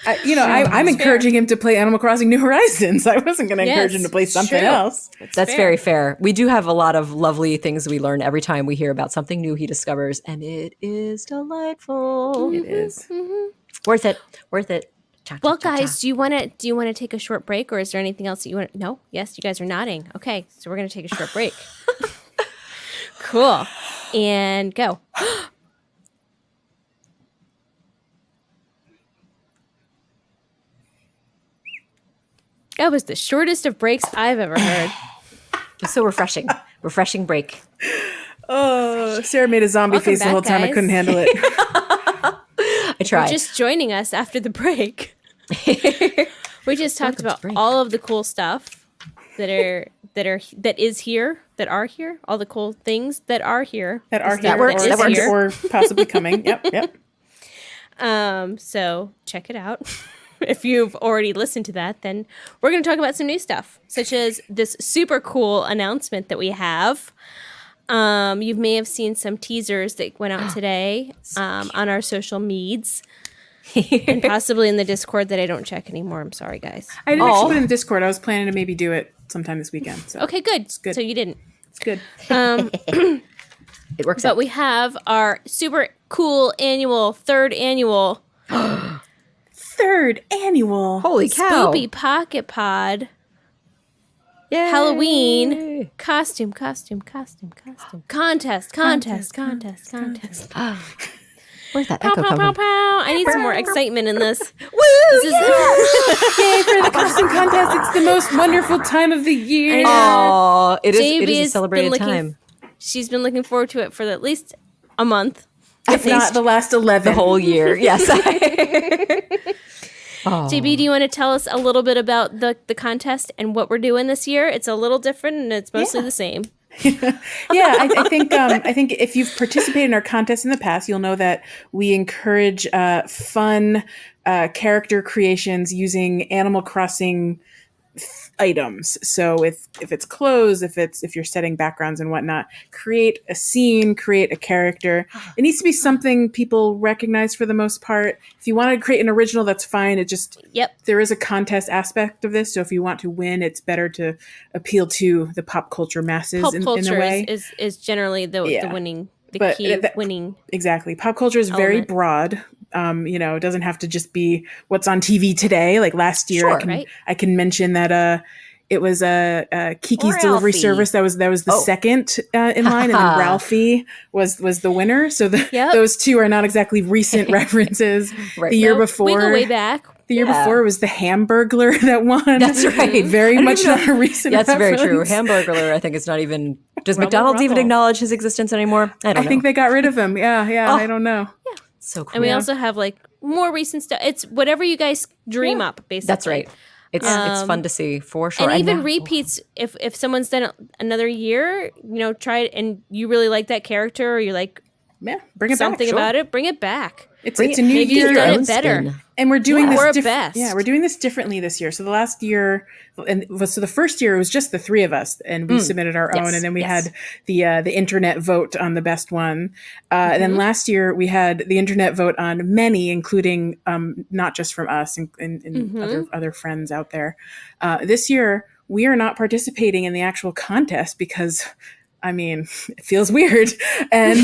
I'm encouraging him to play Animal Crossing New Horizons. I wasn't going to encourage him to play something true. else. That's fair. very fair. We do have a lot of lovely things we learn every time we hear about something new he discovers, and it is delightful. It is. Worth it. Worth it. Cha, cha, Well, cha, cha. guys, do you want to take a short break, or is there anything else that you want? No, yes, you guys are nodding. Okay, so we're gonna take a short break. Cool, and go. That was the shortest of breaks I've ever heard. It's so refreshing. Refreshing break. Oh, Sarah made a zombie Welcome face the back, whole time. I guys. couldn't handle it. I You're tried. just joining us after the break. We just talked Welcome to about break. all of the cool stuff that is here, that are here, all the cool things that are here. That are The here stuff works, is that works. here. or possibly coming. Yep. So check it out. If you've already listened to that, then we're going to talk about some new stuff, such as this super cool announcement that we have. You may have seen some teasers that went out today on our social medias and possibly in the Discord that I don't check anymore. I'm sorry, guys. I didn't Oh. actually put it in Discord. I was planning to maybe do it sometime this weekend. So Okay, good. good. So you didn't. it's good. It works But out. we have our super cool third annual Third annual. Holy cow. Spoopy Pocket Pod Yay. Halloween costume contest. Where's that Pow, echo pow, come pow, from? pow. I need some more excitement in this. Woo! This is Yay for the costume contest. It's the most wonderful time of the year. Oh, it JB is a has celebrated been time. She's been looking forward to it for at least a month. If not the last 11. The whole year. Yes. Oh. JB, do you want to tell us a little bit about the contest and what we're doing this year? It's a little different and it's mostly the same. I think if you've participated in our contest in the past, you'll know that we encourage fun character creations using Animal Crossing items. So if it's clothes, if you're setting backgrounds and whatnot, create a scene, create a character. It needs to be something people recognize for the most part. If you want to create an original, that's fine. It just there is a contest aspect of this. So if you want to win, it's better to appeal to the pop culture masses Pop in a culture way. is generally the winning, But key that- winning. Exactly. Pop culture is very element. broad. It doesn't have to just be what's on TV today. Like last year, Sure, right. I can mention that it was Kiki's Delivery Ralphie. Service that was the second in line, and then Ralphie was the winner. So those two are not exactly recent references. Right. The year No, before, we go way back. the year Yeah. before was the Hamburglar that won. That's right. Very I don't much even not a recent. That's very true. reference. Hamburglar, I think it's not even. Does Rubble, McDonald's even rubble. acknowledge his existence anymore? I don't I know. think they got rid of him. Yeah. Oh. I don't know. so cool. And we also have like more recent stuff. It's whatever you guys dream up, basically. That's right. It's fun to see for sure. And even now- repeats, if someone's done it another year, try it and you really like that character or you like Yeah, bring it something back. about it, bring it back. It's Bring a it- new Maybe year. you've done own it better. spin. And we're doing Or this best. Yeah, we're doing this differently this year. So the last year, so the first year it was just the three of us, and we submitted our Yes, own, and then we yes. had the internet vote on the best one. And then last year we had the internet vote on many, including not just from us and other friends out there. This year we are not participating in the actual contest because. I mean, it feels weird, and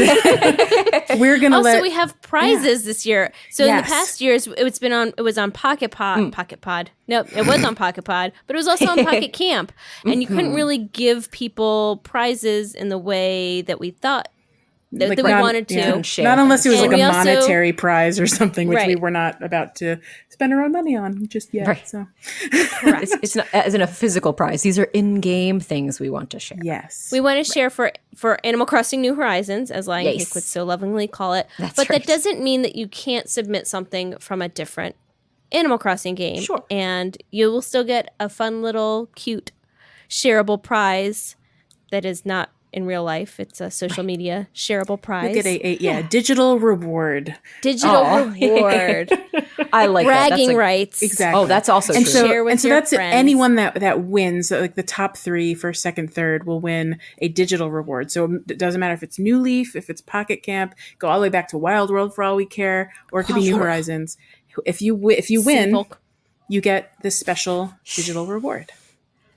we're gonna Also, we have prizes this year. So in the Yes. past years, it was on Pocket Pod. No, it was on Pocket Pod, but it was also on Pocket Camp, and you couldn't really give people prizes in the way that we thought that we wanted to. Couldn't share Not unless it was And like a we also- monetary prize or something, which we Right. were not about to spend our own money on just yet. Right. So It's not as in a physical prize. These are in-game things we want to share. yes, We want to share for Animal Crossing New Horizons, as Lion Yes. Cake would so lovingly call it. That's but right. that doesn't mean that you can't submit something from a different Animal Crossing game. Sure. And you will still get a fun little cute shareable prize that is not in real life. It's a social media shareable prize. get a digital reward. Digital Aw. reward. I like that. That's Bragging like- rights. Exactly. Oh, that's also and true. so Share with and so your that's friends. anyone that wins. So like the top three, first, second, third, will win a digital reward. So it doesn't matter if it's New Leaf, if it's Pocket Camp, go all the way back to Wild World for all we care, or it could be New Horizons. If you win, Folk. you get this special digital reward.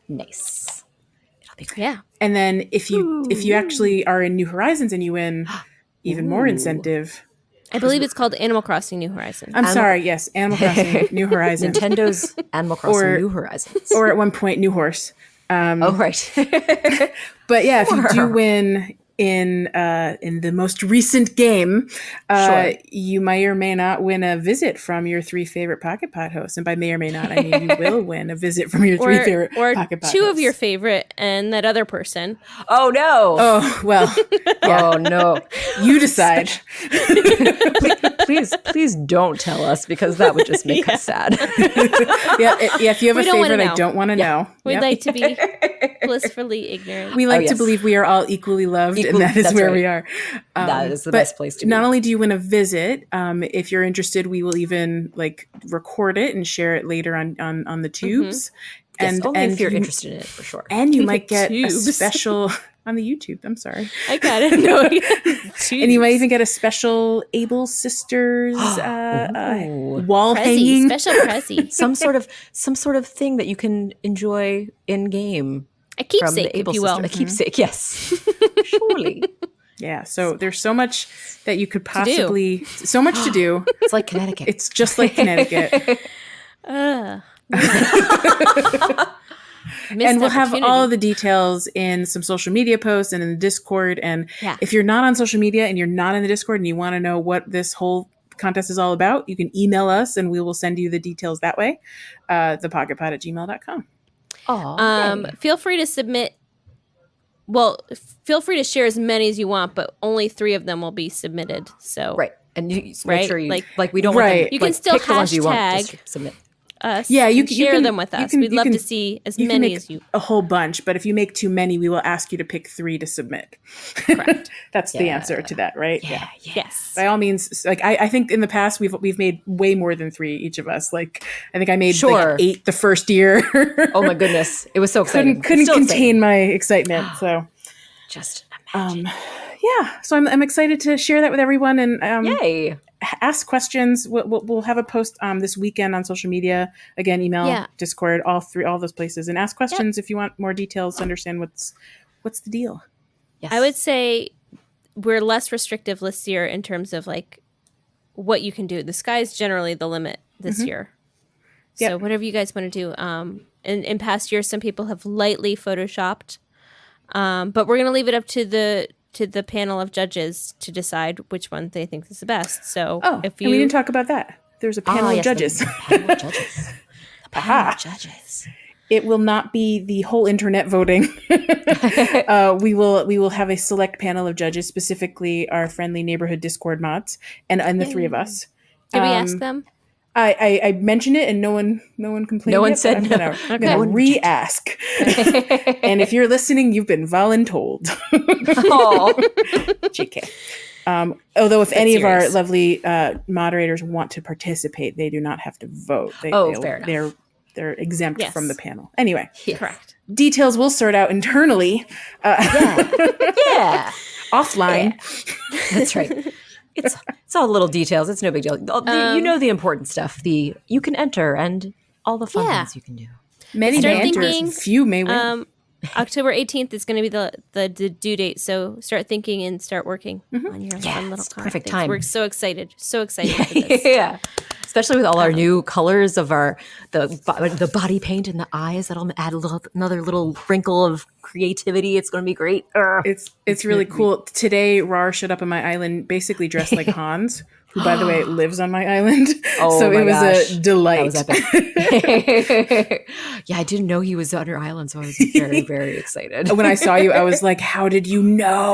Nice. It'll be great. Yeah. And then if you actually are in New Horizons and you win, even more incentive. I believe it's called Animal Crossing New Horizons. I'm sorry, yes, Animal Crossing New Horizons, Nintendo's Animal Crossing Or- New Horizons. or at one point New Horse. Oh, right. But yeah, if you do win, in the most recent game, Sure. you may or may not win a visit from your 3 favorite Pocket Pod hosts. And by may or may not, I mean you will win a visit from your 3 favorite or Pocket Pod 2 hosts. of your favorite and that other person. Oh no. Oh, well, Oh no. you decide. Please don't tell us, because that would just make us sad. If you have We a don't wanna favorite, I know. don't want to know. We'd Yep. like to be blissfully ignorant. We like to yes. believe we are all equally loved, and Equally- that is that's where right. we are. That is the but best place to be. Not only do you win a visit, if you're interested, we will even like record it and share it later on the tubes. Yes, only if you're you- interested in it, for sure. And you might get a Tubes. special on the YouTube. I'm sorry. I got it. No, And you might even get a special Able Sisters Ooh. wall Prezi, hanging. special Prezi. some sort of thing that you can enjoy in game. A From keepsake, the Able if you will. Sisters. A keepsake, yes. Surely. Yeah. So there's so much that you could possibly, so much to do. It's like Connecticut. It's just like Connecticut. And we'll have all the details in some social media posts and in the Discord. And Yeah. if you're not on social media and you're not in the Discord and you want to know what this whole contest is all about, you can email us and we will send you the details that way. thepocketpod@gmail.com. Feel free to submit. Well, feel free to share as many as you want, but only 3 of them will be submitted. So Right. And you make Right, sure you like- we don't Right. want them, You can like, still pick the ones you want, hashtag- just submit. us, Yeah, you and can- you share can- them with you us. can- We'd you love can- to see as You can many make as you. a whole bunch, but if you make too many, we will ask you to pick 3 to submit. Correct. That's the Yeah. answer to that, right? Yeah. Yes. By all means, like I think in the past we've made way more than 3 each of us. Like I think I made Sure. like 8 the first year. Oh my goodness. It was so exciting. couldn't Still contain exciting. my excitement. So Just imagine. yeah, so I'm excited to share that with everyone and Yay. ask questions. We'll have a post this weekend on social media. Again, email, Yeah. Discord, all those places, and ask questions if you want more details to understand what's the deal. Yes. I would say we're less restrictive this year in terms of like what you can do. The sky's generally the limit this year. So Yep. whatever you guys want to do. In past years, some people have lightly photoshopped, but we're going to leave it up to the panel of judges to decide which one they think is the best. So if and we you didn't talk about that. There's a panel of yes, judges. The panel of judges. The panel of judges. It will not be the whole internet voting. We will have a select panel of judges, specifically our friendly neighborhood Discord mods, and the 3 of us. did we ask them? I mentioned it and no one complained. No one yet, said but no. I'm gonna re-ask. And if you're listening, you've been voluntold. Oh. JK. Although if any of our serious. lovely moderators want to participate, they do not have to vote. Fair enough. They're exempt Yes. from the panel. Anyway, Correct. details we'll sort out internally Yeah. offline. That's right. It's all little details. It's no big deal. You know the important stuff. You can enter and all the fun Yeah. things you can do. Many Start may enter, thinking, few may win. October 18th is going to be the due date. So start thinking and start working on your fun little it's perfect things. time. We're so excited. So excited for this. Yeah. Especially with all our new colors of the body paint and the eyes, that'll add another little wrinkle of creativity. It's going to be great. It's really cool. Today, Rar showed up on my island basically dressed like Hans, who, by the way, lives on my island. Oh so my it was gosh. a delight. That was epic. Yeah, I didn't know he was on your island, so I was very, very excited. When I saw you, I was like, how did you know?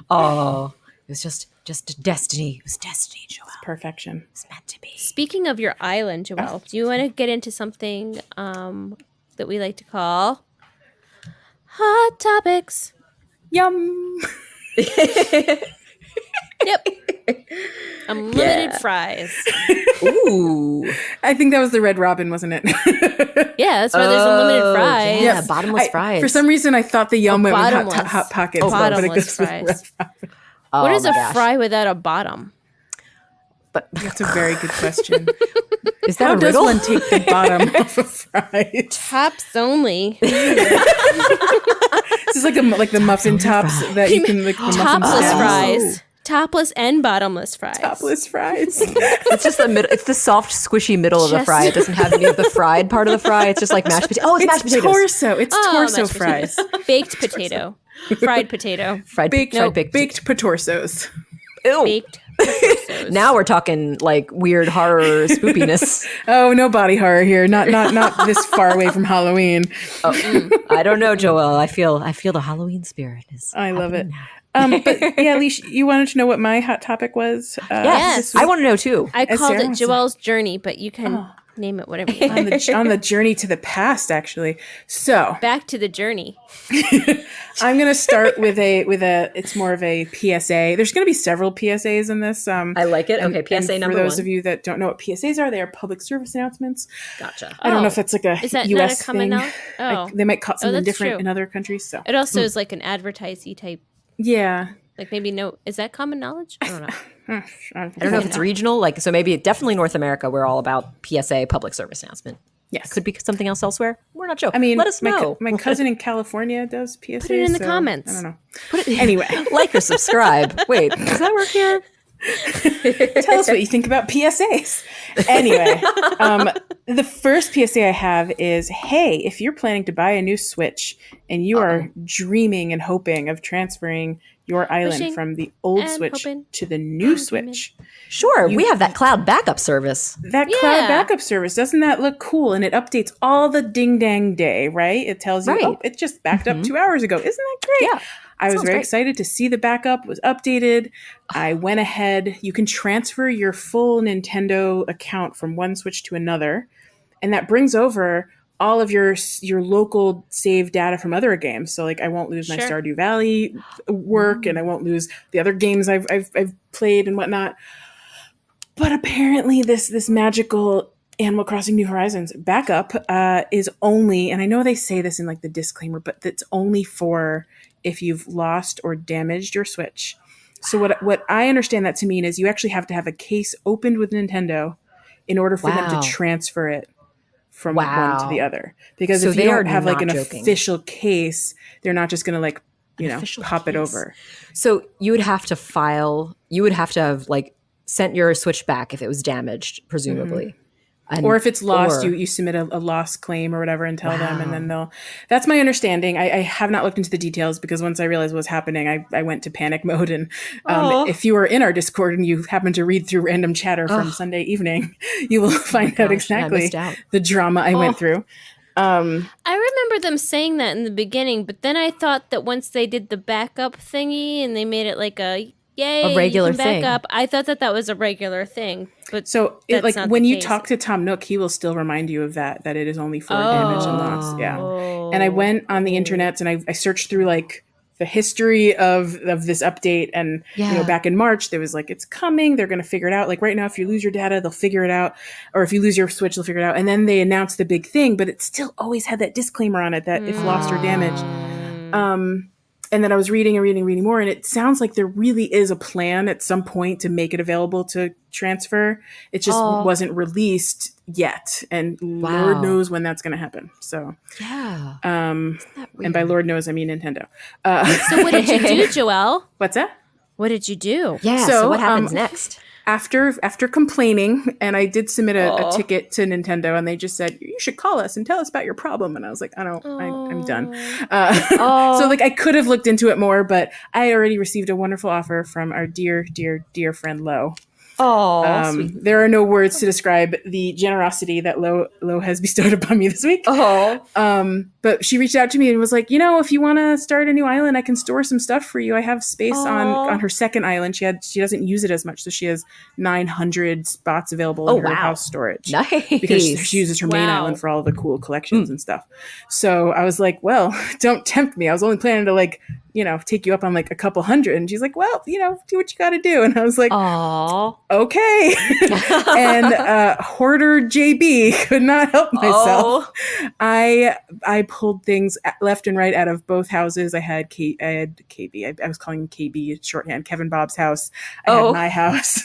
Oh, it was just destiny. It was destiny, Joelle. Perfection. It's meant to be. Speaking of your island, Joelle, do you want to get into something that we like to call hot topics? Yum. Yep. Unlimited fries. Ooh. I think that was the Red Robin, wasn't it? Yeah, that's why there's unlimited fries. Yeah, bottomless fries. For some reason, I thought the yum went with bottomless. hot pockets. Oh, but it bottomless goes with fries. Red Robin. What is my a gosh. fry without a bottom? But That's a very good question. is that How a does riddle? one take the bottom off a fry? Tops only. This is like the muffin tops that you can like the muffin Topless stems. fries. Topless and bottomless fries. Topless fries. It's just the middle. It's the soft, squishy middle of the Just- fry. It doesn't have any of the fried part of the fry. It's just like mashed potatoes. Oh, it's mashed It's potatoes. torso. It's torso mashed fries. potatoes. Baked potato. Fried potato. Fried baked baked. Potorsos. Ew. Baked potatoes. Now we're talking like weird horror spoopiness. Oh, no body horror here. Not this far away from Halloween. I don't know, Joelle. I feel the Halloween spirit is. I love it. happening now. But yeah, Leash, you wanted to know what my hot topic was? Yes, I want to know too. I called Sarah it wants to- Joelle's Journey, but you can name it whatever you want. on the journey to the past, actually. So Back to the journey. I'm going to start with a. It's more of a PSA. There's going to be several PSAs in this. I like it. Okay, PSA and number for those one. of you that don't know what PSAs are, they are public service announcements. Gotcha. I don't know if that's like a Is that US not a common thing. knowledge? Oh. They might call it something that's different true. in other countries. So It also is like an advertisey type. yeah. Like maybe is that common knowledge? I don't know. I don't know if it's regional, like so maybe definitely North America. We're all about PSA, public service announcement. Yes. Could be something else elsewhere. We're not sure. I mean, let us know. My cousin in California does PSAs. Put it in the so comments. I don't know. Put it Anyway. like or subscribe. Wait, does that work here? Tell us what you think about PSAs. Anyway, the first PSA I have is, hey, if you're planning to buy a new Switch and you are dreaming and hoping of transferring your island Wishing from the old and Switch hoping to the new Switch, Sure, we have that cloud backup service. that cloud backup service, doesn't that look cool? And it updates all the ding dang day, right? It tells you, Right. oh, it just backed up 2 hours ago. Isn't that great? Yeah, I was sounds very great. excited to see the backup was updated. I went ahead. You can transfer your full Nintendo account from one Switch to another, and that brings over all of your local save data from other games. So like I won't lose my Sure. Stardew Valley work, and I won't lose the other games I've played and whatnot. But apparently this magical Animal Crossing New Horizons backup is only, and I know they say this in like the disclaimer, but it's only for if you've lost or damaged your Switch. So what I understand that to mean is you actually have to have a case opened with Nintendo in order for them Wow. to transfer it from one to the Wow. other. Because So if you they are don't have like an not joking. official case, they're not just going to like, official pop it case. over. So you would have to file. You would have to have like sent your Switch back if it was damaged, presumably. And- Or if it's lost, or- you submit a loss claim or whatever and tell them, and then Wow. that's my understanding. I have not looked into the details because once I realized what was happening, I went to panic mode. And Aw. if you are in our Discord and you happen to read through random chatter from Sunday evening, you will find out gosh, yeah, I exactly missed out. the drama I went through. I remember them saying that in the beginning, but then I thought that once they did the backup thingy and they made it like a yay, regular you can back thing. up, I thought that was a regular thing. But So that's like not when the you case. talk to Tom Nook, he will still remind you of that it is only for damage and loss. Yeah. And I went on the internet and I searched through like the history of this update, and Yeah. back in March there was like, it's coming, they're going to figure it out. Like right now, if you lose your data, they'll figure it out, or if you lose your Switch, they'll figure it out. And then they announced the big thing, but it still always had that disclaimer on it that if lost or damaged. And then I was reading more, and it sounds like there really is a plan at some point to make it available to transfer. It just wasn't released yet, and Lord Wow. knows when that's going to happen. So, Yeah. and by Lord knows, I mean Nintendo. So what did you do, Joelle? What's that? What did you do? Yeah. So, So what happens next? After complaining, and I did submit a ticket to Nintendo, and they just said, you should call us and tell us about your problem. And I was like, I'm done. So like I could have looked into it more, but I already received a wonderful offer from our dear, dear, dear friend Lo. Oh, sweet. There are no words to describe the generosity that Lo has bestowed upon me this week. Oh. But she reached out to me and was like, if you want to start a new island, I can store some stuff for you. I have space on her second island. She doesn't use it as much, so she has 900 spots available in her wow. house storage. Nice. Because she uses her main Wow. island for all the cool collections and stuff. So I was like, well, don't tempt me. I was only planning to like, take you up on like a couple hundred. And she's like, well, do what you got to do. And I was like, Oh. okay. And hoarder JB could not help myself. I pulled things left and right out of both houses. I had KB. I was calling him KB shorthand. Kevin Bob's house. I had my house.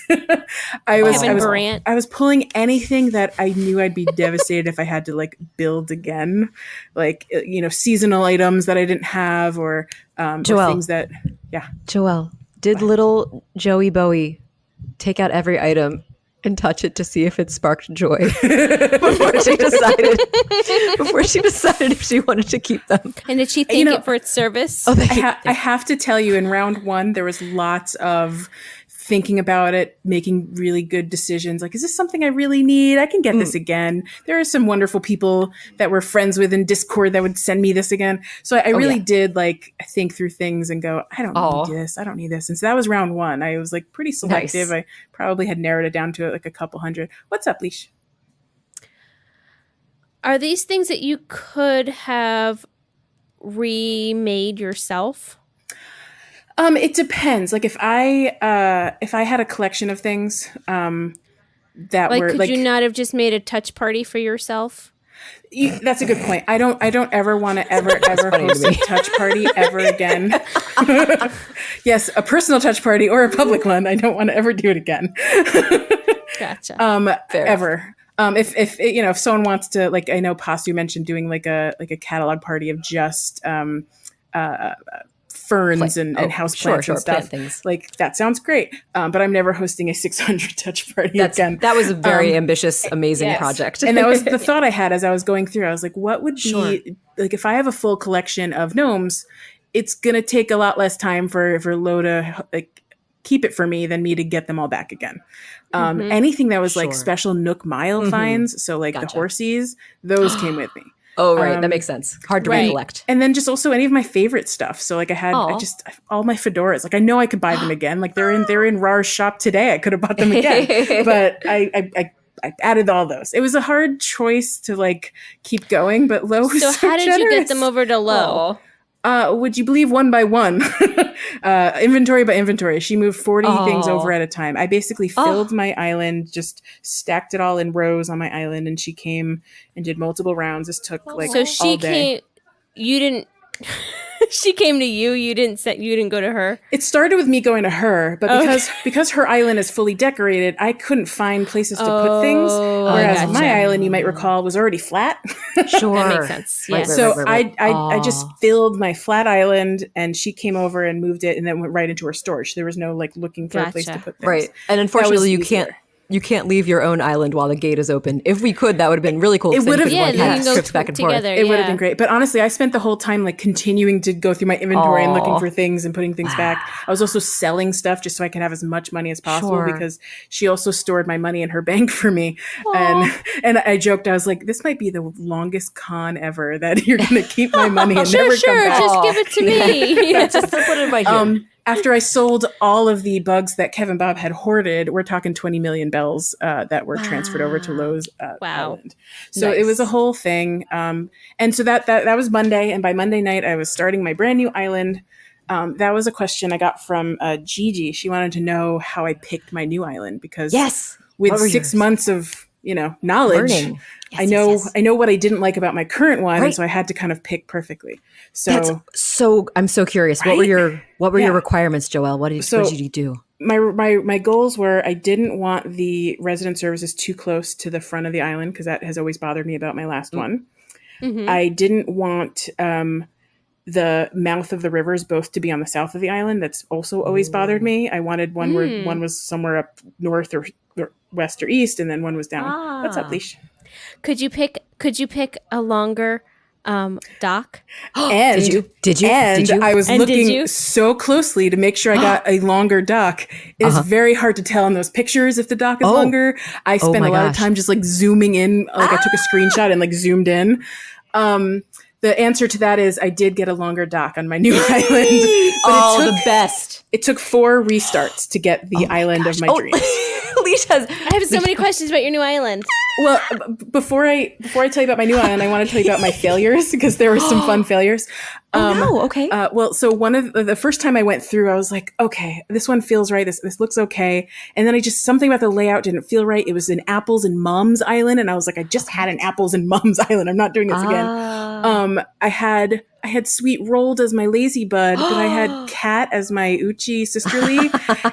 Kevin Durant. I was pulling anything that I knew I'd be devastated if I had to like build again, like seasonal items that I didn't have, or Joelle. things that Joelle, did little Joey Bowie take out every item and touch it to see if it sparked joy before she decided if she wanted to keep them. And did she thank it for its service? Oh, I have to tell you, in round one, there was lots of thinking about it, making really good decisions. Like, is this something I really need? I can get this again. There are some wonderful people that we're friends with in Discord that would send me this again. So I really did like think through things and go, I don't need this. I don't need this. And so that was round one. I was like pretty selective. Nice. I probably had narrowed it down to like a couple hundred. What's up, Leash? Are these things that you could have remade yourself? It depends. Like if I had a collection of things that Like, were could like, you not have just made a touch party for yourself? that's a good point. I don't ever want to ever host a touch party ever again. Yes, a personal touch party or a public one. I don't want to ever do it again. Gotcha. Ever. If someone wants to, like, I know Pastu mentioned doing like a catalog party of just ferns and houseplants and stuff. Things. Like, that sounds great. But I'm never hosting a 600 touch party again. That was a very ambitious, amazing project. And that was the thought I had as I was going through. I was like, what would be, like, if I have a full collection of gnomes, it's going to take a lot less time for Lo to like keep it for me than me to get them all back again. Anything that was like special Nook Mile finds, so like the horsies, those came with me. Oh, right. That makes sense. Hard to recollect. And then just also any of my favorite stuff. So like I just all my fedoras. Like I know I could buy them again. Like they're in Rar's shop today. I could have bought them again. But I added all those. It was a hard choice to like keep going, but Lo was so how did generous. you get them over to Lo? Would you believe one by one? Inventory by inventory. She moved 40 things over at a time. I basically filled my island, just stacked it all in rows on my island, and she came and did multiple rounds. This took like so she all day. came. You didn't. She came to you. You didn't go to her. It started with me going to her, but because her island is fully decorated, I couldn't find places to put things. Whereas my island, you might recall, was already flat. Sure, that makes sense. Yeah. I just filled my flat island, and she came over and moved it, and then went right into her storage. There was no like looking for a place to put things. Right, and unfortunately, you can't leave your own island while the gate is open. If we could, that would have been really cool. It would have, trips back and forth. It would have been great. But honestly, I spent the whole time like continuing to go through my inventory and looking for things and putting things back. I was also selling stuff just so I could have as much money as possible because she also stored my money in her bank for me. And I joked, I was like, this might be the longest con ever that you're going to keep my money and never come back. Just give it to me. Just put it right here. After I sold all of the bugs that Kevin Bob had hoarded, we're talking 20 million bells that were transferred over to Lo's island. So it was a whole thing. And so that was Monday. And by Monday night, I was starting my brand new island. That was a question I got from Gigi. She wanted to know how I picked my new island because with 6 months of knowledge, I know what I didn't like about my current one, and so I had to kind of pick perfectly. So I'm so curious. Right? What were your requirements, Joelle? What did you do? My goals were I didn't want the resident services too close to the front of the island because that has always bothered me about my last one. Mm-hmm. I didn't want the mouth of the rivers both to be on the south of the island. That's also always bothered me. I wanted one where one was somewhere up north or west or east, and then one was down. What's up, Leash? Could you pick a longer dock? And did you? And I was looking so closely to make sure I got a longer dock. It is very hard to tell in those pictures if the dock is longer. I spent a lot of time just like zooming in. Like I took a screenshot and like zoomed in. The answer to that is I did get a longer dock on my new island. But the best. It took 4 restarts to get the island of my dreams. I have so many questions about your new island. Well, before I tell you about my new island, I want to tell you about my failures because there were some fun failures. Okay. Well, so one of the first time I went through, I was like, okay, this one feels right. This looks okay. And then something about the layout didn't feel right. It was an apples and mums island. And I was like, I just had an apples and mums island. I'm not doing this again. I had Sweet Rolled as my lazy bud, but I had Cat as my Uchi sisterly.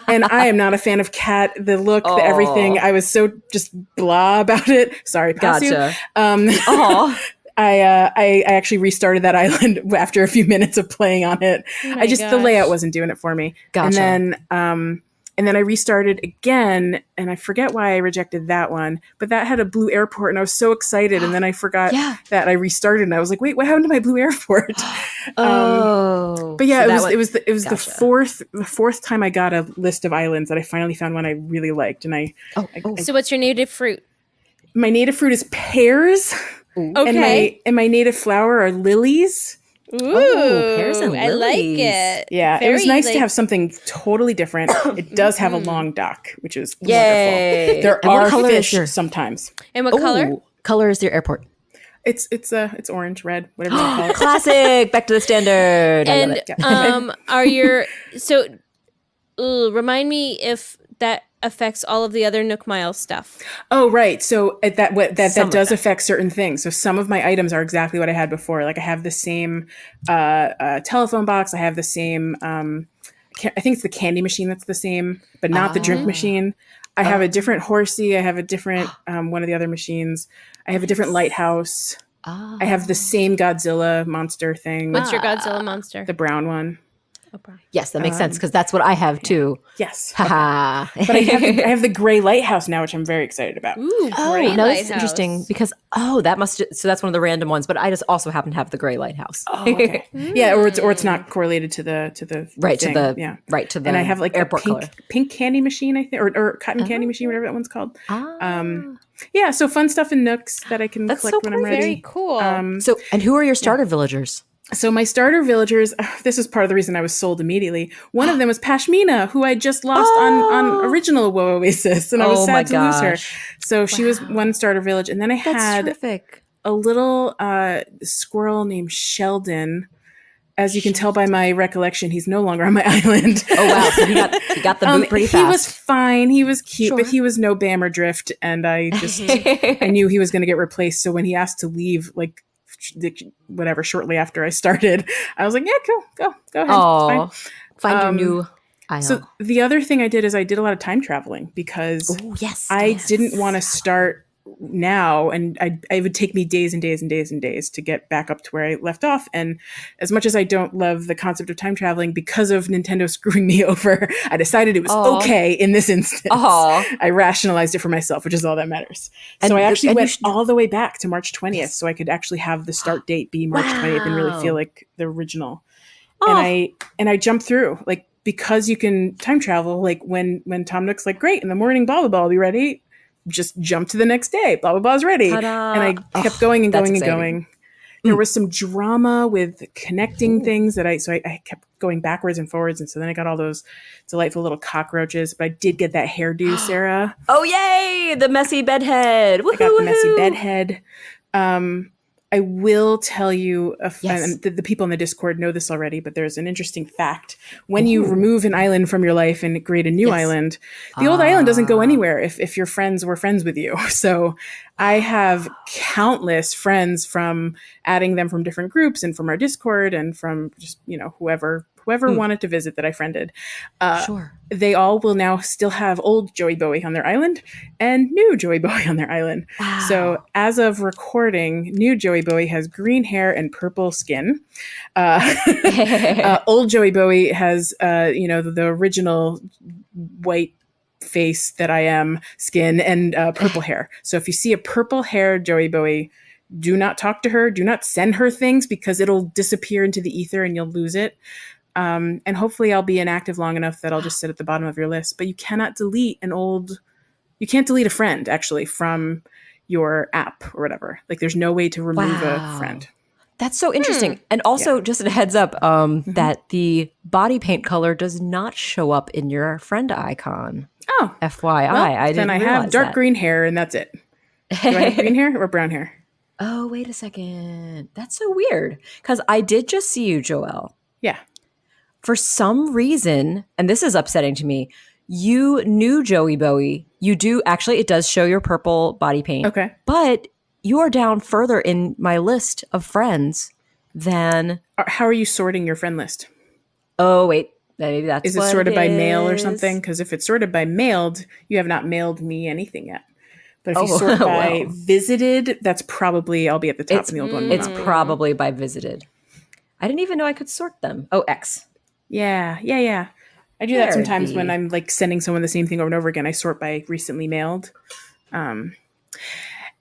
And I am not a fan of Cat, the look, the everything. I was so just blah about it. Sorry, Picasso. Gotcha. I actually restarted that island after a few minutes of playing on it. The layout wasn't doing it for me. Gotcha. And then And then I restarted again, and I forget why I rejected that one, but that had a blue airport, and I was so excited, and then I forgot that I restarted, and I was like, wait, what happened to my blue airport? But yeah, so it was gotcha. the fourth time I got a list of islands that I finally found one I really liked, and So what's your native fruit? my native fruit is pears, Okay. and my native flower are lilies. Ooh, pears and I like lilies. it. Yeah, it was Very, nice like- to have something totally different. It does have a long dock, which is Yay. wonderful. There And what are color is fish your- sometimes. And what color? Color is your airport. It's orange, red, whatever you want to call it. Classic. Back to the standard. I love And it. are your remind me if that affects all of the other Nook Mile stuff. Oh, right. So that Some of does them. affect certain things. So some of my items are exactly what I had before. Like I have the same telephone box. I have the same. I think it's the candy machine that's the same, but not the drink machine. I have a different horsey. I have a different one of the other machines. I have a different lighthouse. I have the same Godzilla monster thing. What's your Godzilla monster? The brown one? Yes, that makes sense because that's what I have too. Yes. Haha. But I have the gray lighthouse now, which I'm very excited about. Ooh, Oh, great no, this is lighthouse. interesting because so that's one of the random ones. But I just also happen to have the gray lighthouse. Oh, okay. Yeah, or it's not correlated to the right thing. to the yeah. right to the. And I have like airport a color. pink candy machine, I think, or cotton candy machine, whatever that one's called. Ah. Yeah, so fun stuff in Nooks that I can That's collect so when I'm cool. ready. Very cool. So, and who are your starter villagers? So my starter villagers, this is part of the reason I was sold immediately. One of them was Pashmina, who I just lost on original Woe Oasis, and I was Oh my sad to lose her. gosh. So she was one starter village, and then I That's had terrific. a little squirrel named Sheldon. As you can tell by my recollection, he's no longer on my island. Oh wow! So he got the boot pretty fast. He was fine. He was cute, Sure. but he was no Bammer Drift, and I knew he was going to get replaced. So when he asked to leave, like whatever, shortly after I started, I was like, "Yeah, cool, go ahead, Oh, it's fine." find your new isle. So the other thing I did is I did a lot of time traveling because oh yes, I didn't want to start now, and it would take me days and days and days and days to get back up to where I left off. And as much as I don't love the concept of time traveling, because of Nintendo screwing me over, I decided it was okay in this instance. I rationalized it for myself, which is all that matters. So I actually went all the way back to March 20th, so I could actually have the start date be March 20th and really feel like the original. And I jumped through, like, because you can time travel, like when Tom Nook's like, great, in the morning, blah, blah, blah, I'll be ready. Just jump to the next day, blah, blah, blah's ready. Ta-da. And I kept going and going and exciting. going. There was some drama with connecting things that I kept going backwards and forwards. And so then I got all those delightful little cockroaches, but I did get that hairdo, Sarah. Oh yay! The messy bedhead. Woohoo, I got the messy woohoo. bedhead. I will tell you, Yes. and the people in the Discord know this already, but there's an interesting fact. When you remove an island from your life and create a new island, the old island doesn't go anywhere if your friends were friends with you. So I have countless friends from adding them from different groups and from our Discord and from just, whoever wanted to visit that I friended. Sure. They all will now still have old Joey Bowie on their island and new Joey Bowie on their island. Wow. So as of recording, new Joey Bowie has green hair and purple skin. Old Joey Bowie has, the original white face that I am, skin, and purple hair. So if you see a purple hair Joey Bowie, do not talk to her. Do not send her things because it'll disappear into the ether and you'll lose it. And hopefully I'll be inactive long enough that I'll just sit at the bottom of your list. But you cannot delete you can't delete a friend actually from your app or whatever. Like there's no way to remove a friend. That's so interesting. And also, just a heads up, that the body paint color does not show up in your friend icon. Oh, FYI, well, I didn't then I realize have dark that. green hair and that's it. Do I have green hair or brown hair? Oh, wait a second. That's so weird. Because I did just see you, Joelle. Yeah. For some reason, and this is upsetting to me, you knew Joey Bowie. You do actually, it does show your purple body paint. Okay. But you are down further in my list of friends than. How are you sorting your friend list? Oh, wait. Maybe that's Is it what sorted by mail or is. something? Because if it's sorted by mailed, you have not mailed me anything yet. But if you Oh, sort by well. visited, that's probably, I'll be at the top It's, and the old one. it's probably by visited. I didn't even know I could sort them. Oh, X. Yeah. I do that There sometimes be. when I'm like sending someone the same thing over and over again. I sort by recently mailed.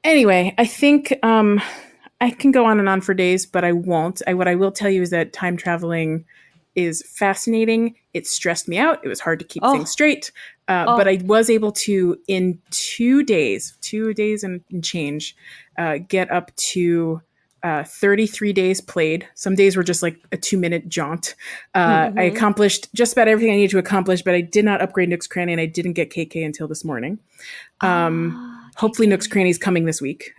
Anyway, I think I can go on and on for days, but I won't. What I will tell you is that time traveling is fascinating. It stressed me out. It was hard to keep things straight. But I was able to, in 2 days, 2 days and change, get up to 33 days played. Some days were just like a 2-minute jaunt. I accomplished just about everything I needed to accomplish, but I did not upgrade Nook's Cranny, and I didn't get KK until this morning. Hopefully Nook's Cranny is coming this week.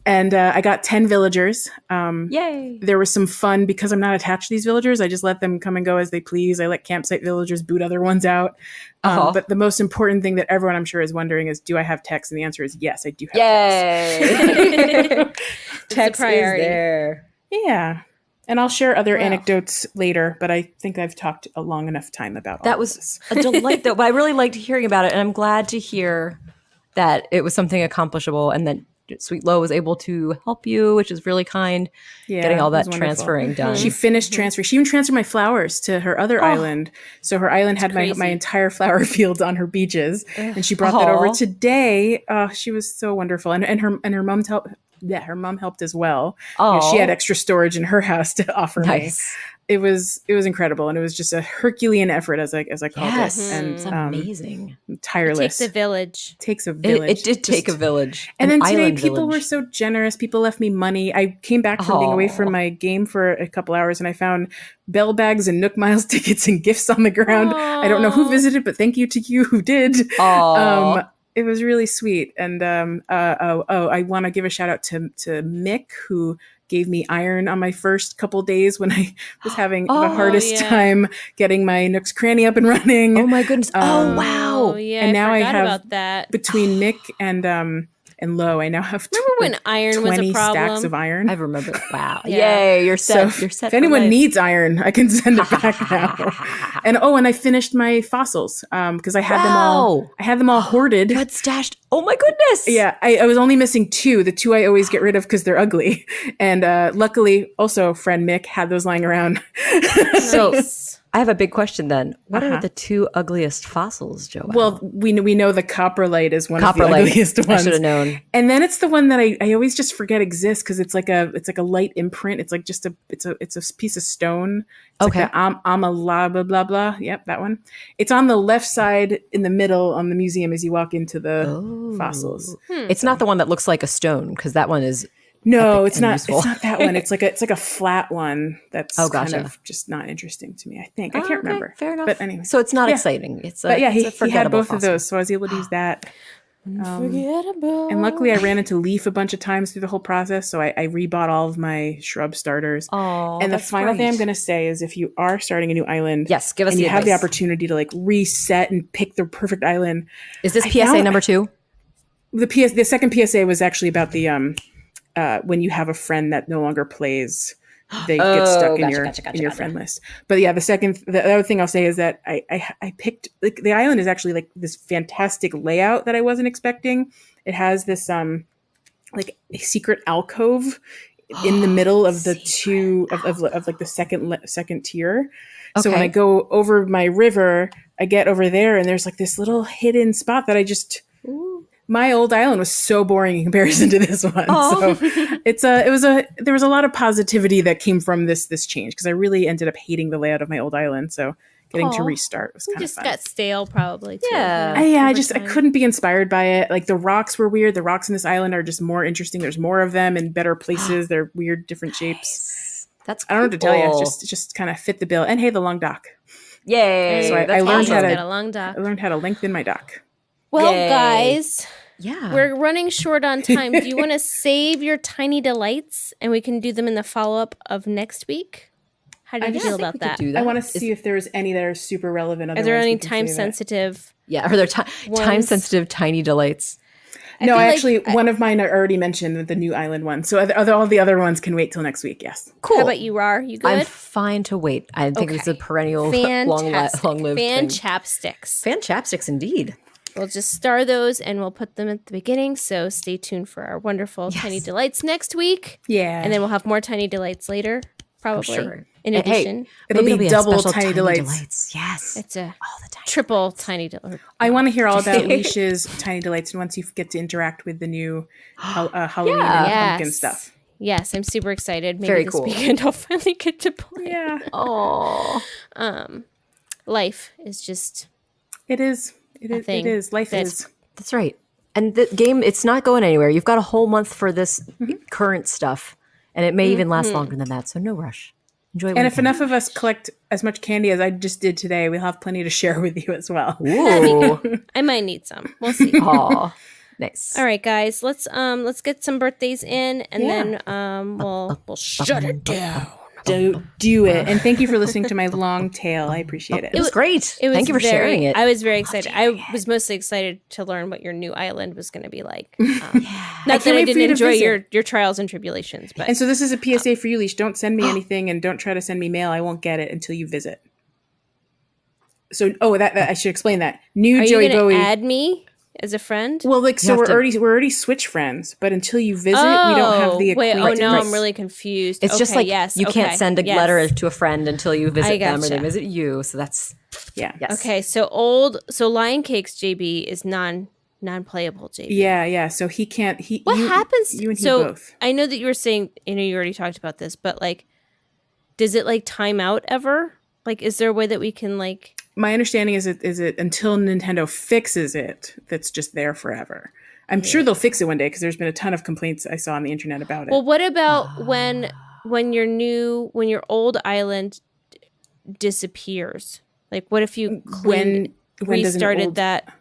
And I got 10 villagers. Yay. There was some fun because I'm not attached to these villagers. I just let them come and go as they please. I let campsite villagers boot other ones out. But the most important thing that everyone I'm sure is wondering is, do I have text? And the answer is yes, I do have text. Text is there. Yeah. And I'll share other anecdotes later, but I think I've talked a long enough time about all That of was this. a delight, though. But I really liked hearing about it, and I'm glad to hear that it was something accomplishable and that Sweet Lo was able to help you, which is really kind. Yeah, getting all it was that wonderful. transferring done. She finished transfer. She even transferred my flowers to her other island. So her island had my entire flower field on her beaches, and she brought that over today. She was so wonderful, and her mom helped. Yeah, her mom helped as well. She had extra storage in her house to offer me. It was incredible, and it was just a Herculean effort, as I called it. And it's amazing. Tireless. It takes a village. It did take a village. And then today, people were so generous. People left me money. I came back from being away from my game for a couple hours, and I found bell bags and Nook Miles tickets and gifts on the ground. I don't know who visited, but thank you to you who did. It was really sweet. And I want to give a shout out to Mick, who gave me iron on my first couple days when I was having the hardest time getting my Nook's Cranny up and running. Oh my goodness. Wow. Yeah, and now I have about that. Between Mick and Lo, I now have remember when iron was a 20 problem? stacks of iron. I remember. Wow. Yay, you're set. So you're set. If anyone needs iron, I can send it back now. And I finished my fossils because I had them all. I had them all hoarded. You had stashed. Oh my goodness. Yeah, I was only missing 2. The 2 I always get rid of because they're ugly. And luckily, also friend Mick had those lying around. So I have a big question then. What are the 2 ugliest fossils, Joelle? Well, we know the copperlight is one of the ugliest ones. I should have known. And then it's the one that I always just forget exists because it's like a light imprint. It's like just it's a piece of stone. It's like the blah blah blah blah. Yep, that one. It's on the left side in the middle on the museum as you walk into the fossils. It's not the one that looks like a stone because that one is. No, it's not. Useful. It's not that one. It's like a flat one that's kind of just not interesting to me. I think I can't remember. Fair enough. But anyway, so it's not exciting. But he had both of those, so I was able to use that. Unforgettable. And luckily, I ran into Leaf a bunch of times through the whole process, so I rebought all of my shrub starters. And the final thing I'm going to say is, if you are starting a new island, yes, give us and the you have the advice. opportunity to like reset and pick the perfect island. Is this PSA number 2? The second PSA was actually about the when you have a friend that no longer plays, they get stuck in your friend list. But yeah, the other thing I'll say is that I picked, like, the island is actually like this fantastic layout that I wasn't expecting. It has this like a secret alcove in the middle of the two of like the second tier. So when I go over my river, I get over there and there's like this little hidden spot that I just. My old island was so boring in comparison to this one. So there was a lot of positivity that came from this change because I really ended up hating the layout of my old island. So getting to restart was kind of fun. Got stale probably too. I couldn't be inspired by it. Like the rocks were weird. The rocks in this island are just more interesting. There's more of them in better places. They're weird, different shapes. That's cool. I don't know what to tell you. It just kind of fit the bill. And hey, the long dock. Yay! So I learned how to a long dock. I learned how to lengthen my dock. Well, guys, yeah, we're running short on time. Do you want to save your tiny delights and we can do them in the follow-up of next week? How do you feel about that? I want to see if there's any that are super relevant. Are there any time-sensitive? Yeah, are there time-sensitive tiny delights? No, actually, one of mine I already mentioned, the new island one. So all the other ones can wait till next week. Yes. Cool. How about you, Rar? You good? I'm fine to wait. I think it's a perennial, long-lived fan thing. chapsticks. Fan chapsticks, indeed. We'll just star those and we'll put them at the beginning. So stay tuned for our wonderful Tiny Delights next week. Yeah. And then we'll have more Tiny Delights later, probably. Sure. In Hey, addition, It'll maybe be a double special Tiny Delights. Yes. it's a all the time. triple tiny delight. I want to hear all about Leash's Tiny Delights and once you get to interact with the new Halloween Yeah. and pumpkin stuff. Yes, I'm super excited. Maybe Very this cool. weekend I'll finally get to play. Yeah, Oh. Life is just it is. It is. thing It is. Life that- is. That's right. And the game, it's not going anywhere. You've got a whole month for this current stuff, and it may even last longer than that. So no rush. Enjoy. And if enough of us collect as much candy as I just did today, we'll have plenty to share with you as well. Ooh. I might need some. We'll see. Aw. Nice. All right, guys, let's get some birthdays in, and then we'll shut it down. Do it. And thank you for listening to my long tale. I appreciate it. It was great. It was Thank you for sharing it. I was very excited. I was mostly excited to learn what your new island was going to be like. Not that I wait for you didn't to enjoy visit. your trials and tribulations, but And so this is a PSA for you, Leash. Don't send me anything and don't try to send me mail. I won't get it until you visit. So, that I should explain that. New are Joey you going Bowie. to add me as a friend? Well, like, so have we're to- already Switch friends, but until you visit, we don't have the wait, acquaintance. no, I'm really confused. It's just like yes, you can't send a yes. letter to a friend until you visit them or they gotcha. visit you. So that's Yeah. yes. Okay, so Lion Cake's JB is non-playable JB. Yeah. So he can't. What happens? You and he so both. I know that you were saying. I know you already talked about this, but like, does it like time out ever? Like, is there a way that we can like? My understanding is it until Nintendo fixes it, that's just there forever. I'm sure they'll fix it one day because there's been a ton of complaints I saw on the internet about it. Well, what about when your old island disappears? Like, what if you when does an restarted old- that?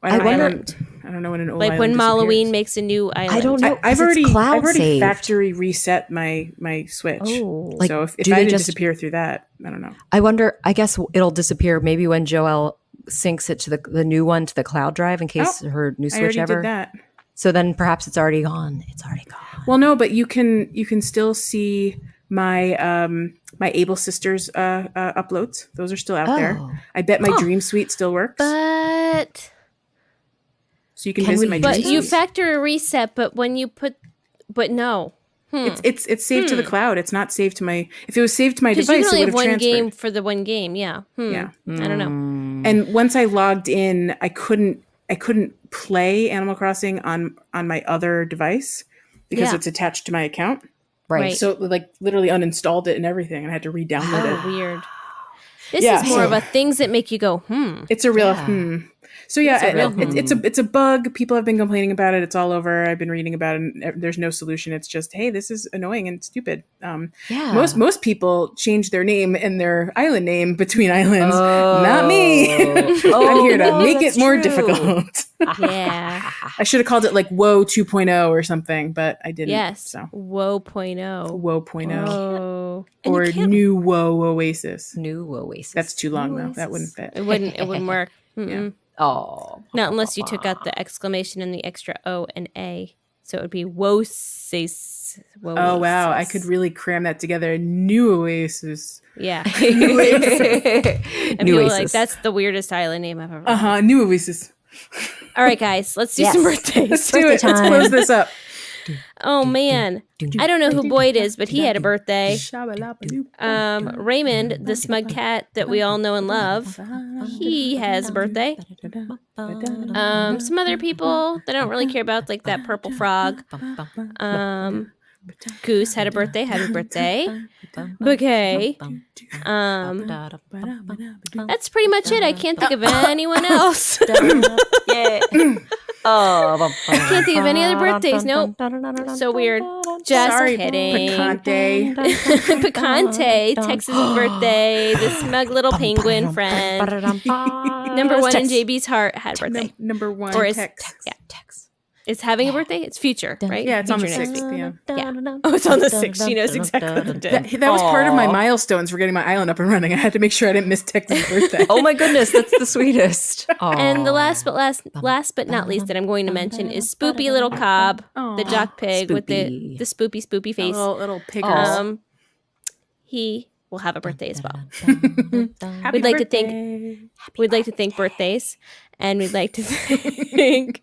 I wonder- don't know when an old Like when island Halloween disappears. makes a new island. I don't know. I've 'cause it's already cloud saved. factory reset my Switch. Oh. Like, So if do I they didn't just- disappear through that, I don't know. I wonder. I guess it'll disappear maybe when Joelle syncs it to the new one to the cloud drive in case her new I Switch already ever. did that. So then perhaps it's already gone. It's already gone. Well, no, but you can still see my my Able Sisters uploads. Those are still out there. Oh. I bet my Dream Suite still works. So you can Can visit we my But Dream you Suite. factor a reset. But when you no, It's saved to the cloud. It's not saved to my. If it was saved to my because you device, can only it have would have one transferred. game for the one game. Yeah. Yeah. I don't know. And once I logged in, I couldn't play Animal Crossing on my other device because Yeah. it's attached to my account. Right. So it, like literally uninstalled it and everything, and I had to re-download it. Oh, weird. This Yeah, is more so- of a things that make you go, It's a real Yeah. So yeah, It's a real it's a bug. People have been complaining about it. It's all over. I've been reading about it. And there's no solution. It's just, hey, this is annoying and stupid. Yeah. Most people change their name and their island name between islands. Not me. I'm here to make it more difficult. yeah. I should have called it like Woe 2.0 or something, but I didn't. Yes. So Woe point oh. Woe 0.0 Oh. or New Woe Oasis. New Oasis. That's too long though. That wouldn't fit. It wouldn't work. Mm-mm. Oh. Not unless you took out the exclamation and the extra O and A. So it would be Woasis. Oh wow, I could really cram that together. New Oasis. Yeah. New And people are like, Oasis. that's the weirdest island name I've ever heard. New Oasis. All right, guys, let's do Yes. some birthdays. Let's do it. Let's time. close this up. Oh man. I don't know who Boyd is, but he had a birthday. Raymond, the smug cat that we all know and love, he has a birthday. Some other people that I don't really care about, like that purple frog. Goose had a birthday. Happy birthday. Okay. That's pretty much it. I can't think of anyone else. Yeah. Oh. I can't think of any other birthdays. Nope. So weird. Just Sorry, kidding. Picante. Picante, Texas birthday. The smug little penguin friend. Number one in JB's heart had a birthday. Number one. Or is Tex. yeah, Tex. Is having a birthday? It's future, right? Yeah, it's on the Future next 6th. week. Yeah. Oh, it's on the 6th. She knows exactly what it is. That was part of my milestones for getting my island up and running. I had to make sure I didn't miss Tex's birthday. Oh my goodness, that's the sweetest. And the last but not least that I'm going to mention is Spoopy Little Cobb, the jock pig with Spoopy. the spoopy face. little pig. He will have a birthday as well. Happy We'd like to birthday. We'd like to thank birthdays, and we'd like to thank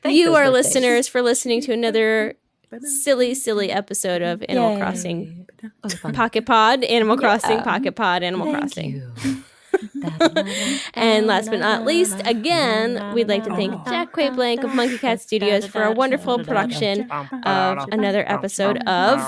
you, those our birthdays. listeners, for listening to another silly episode of Animal Yay. Crossing That was fun. Pocket Pod, Animal Crossing, Yeah. Pocket Pod, Animal Thank Crossing. you. And last but not least, again, we'd like to thank Jack Quayblank of Monkey Cat Studios for a wonderful production of another episode of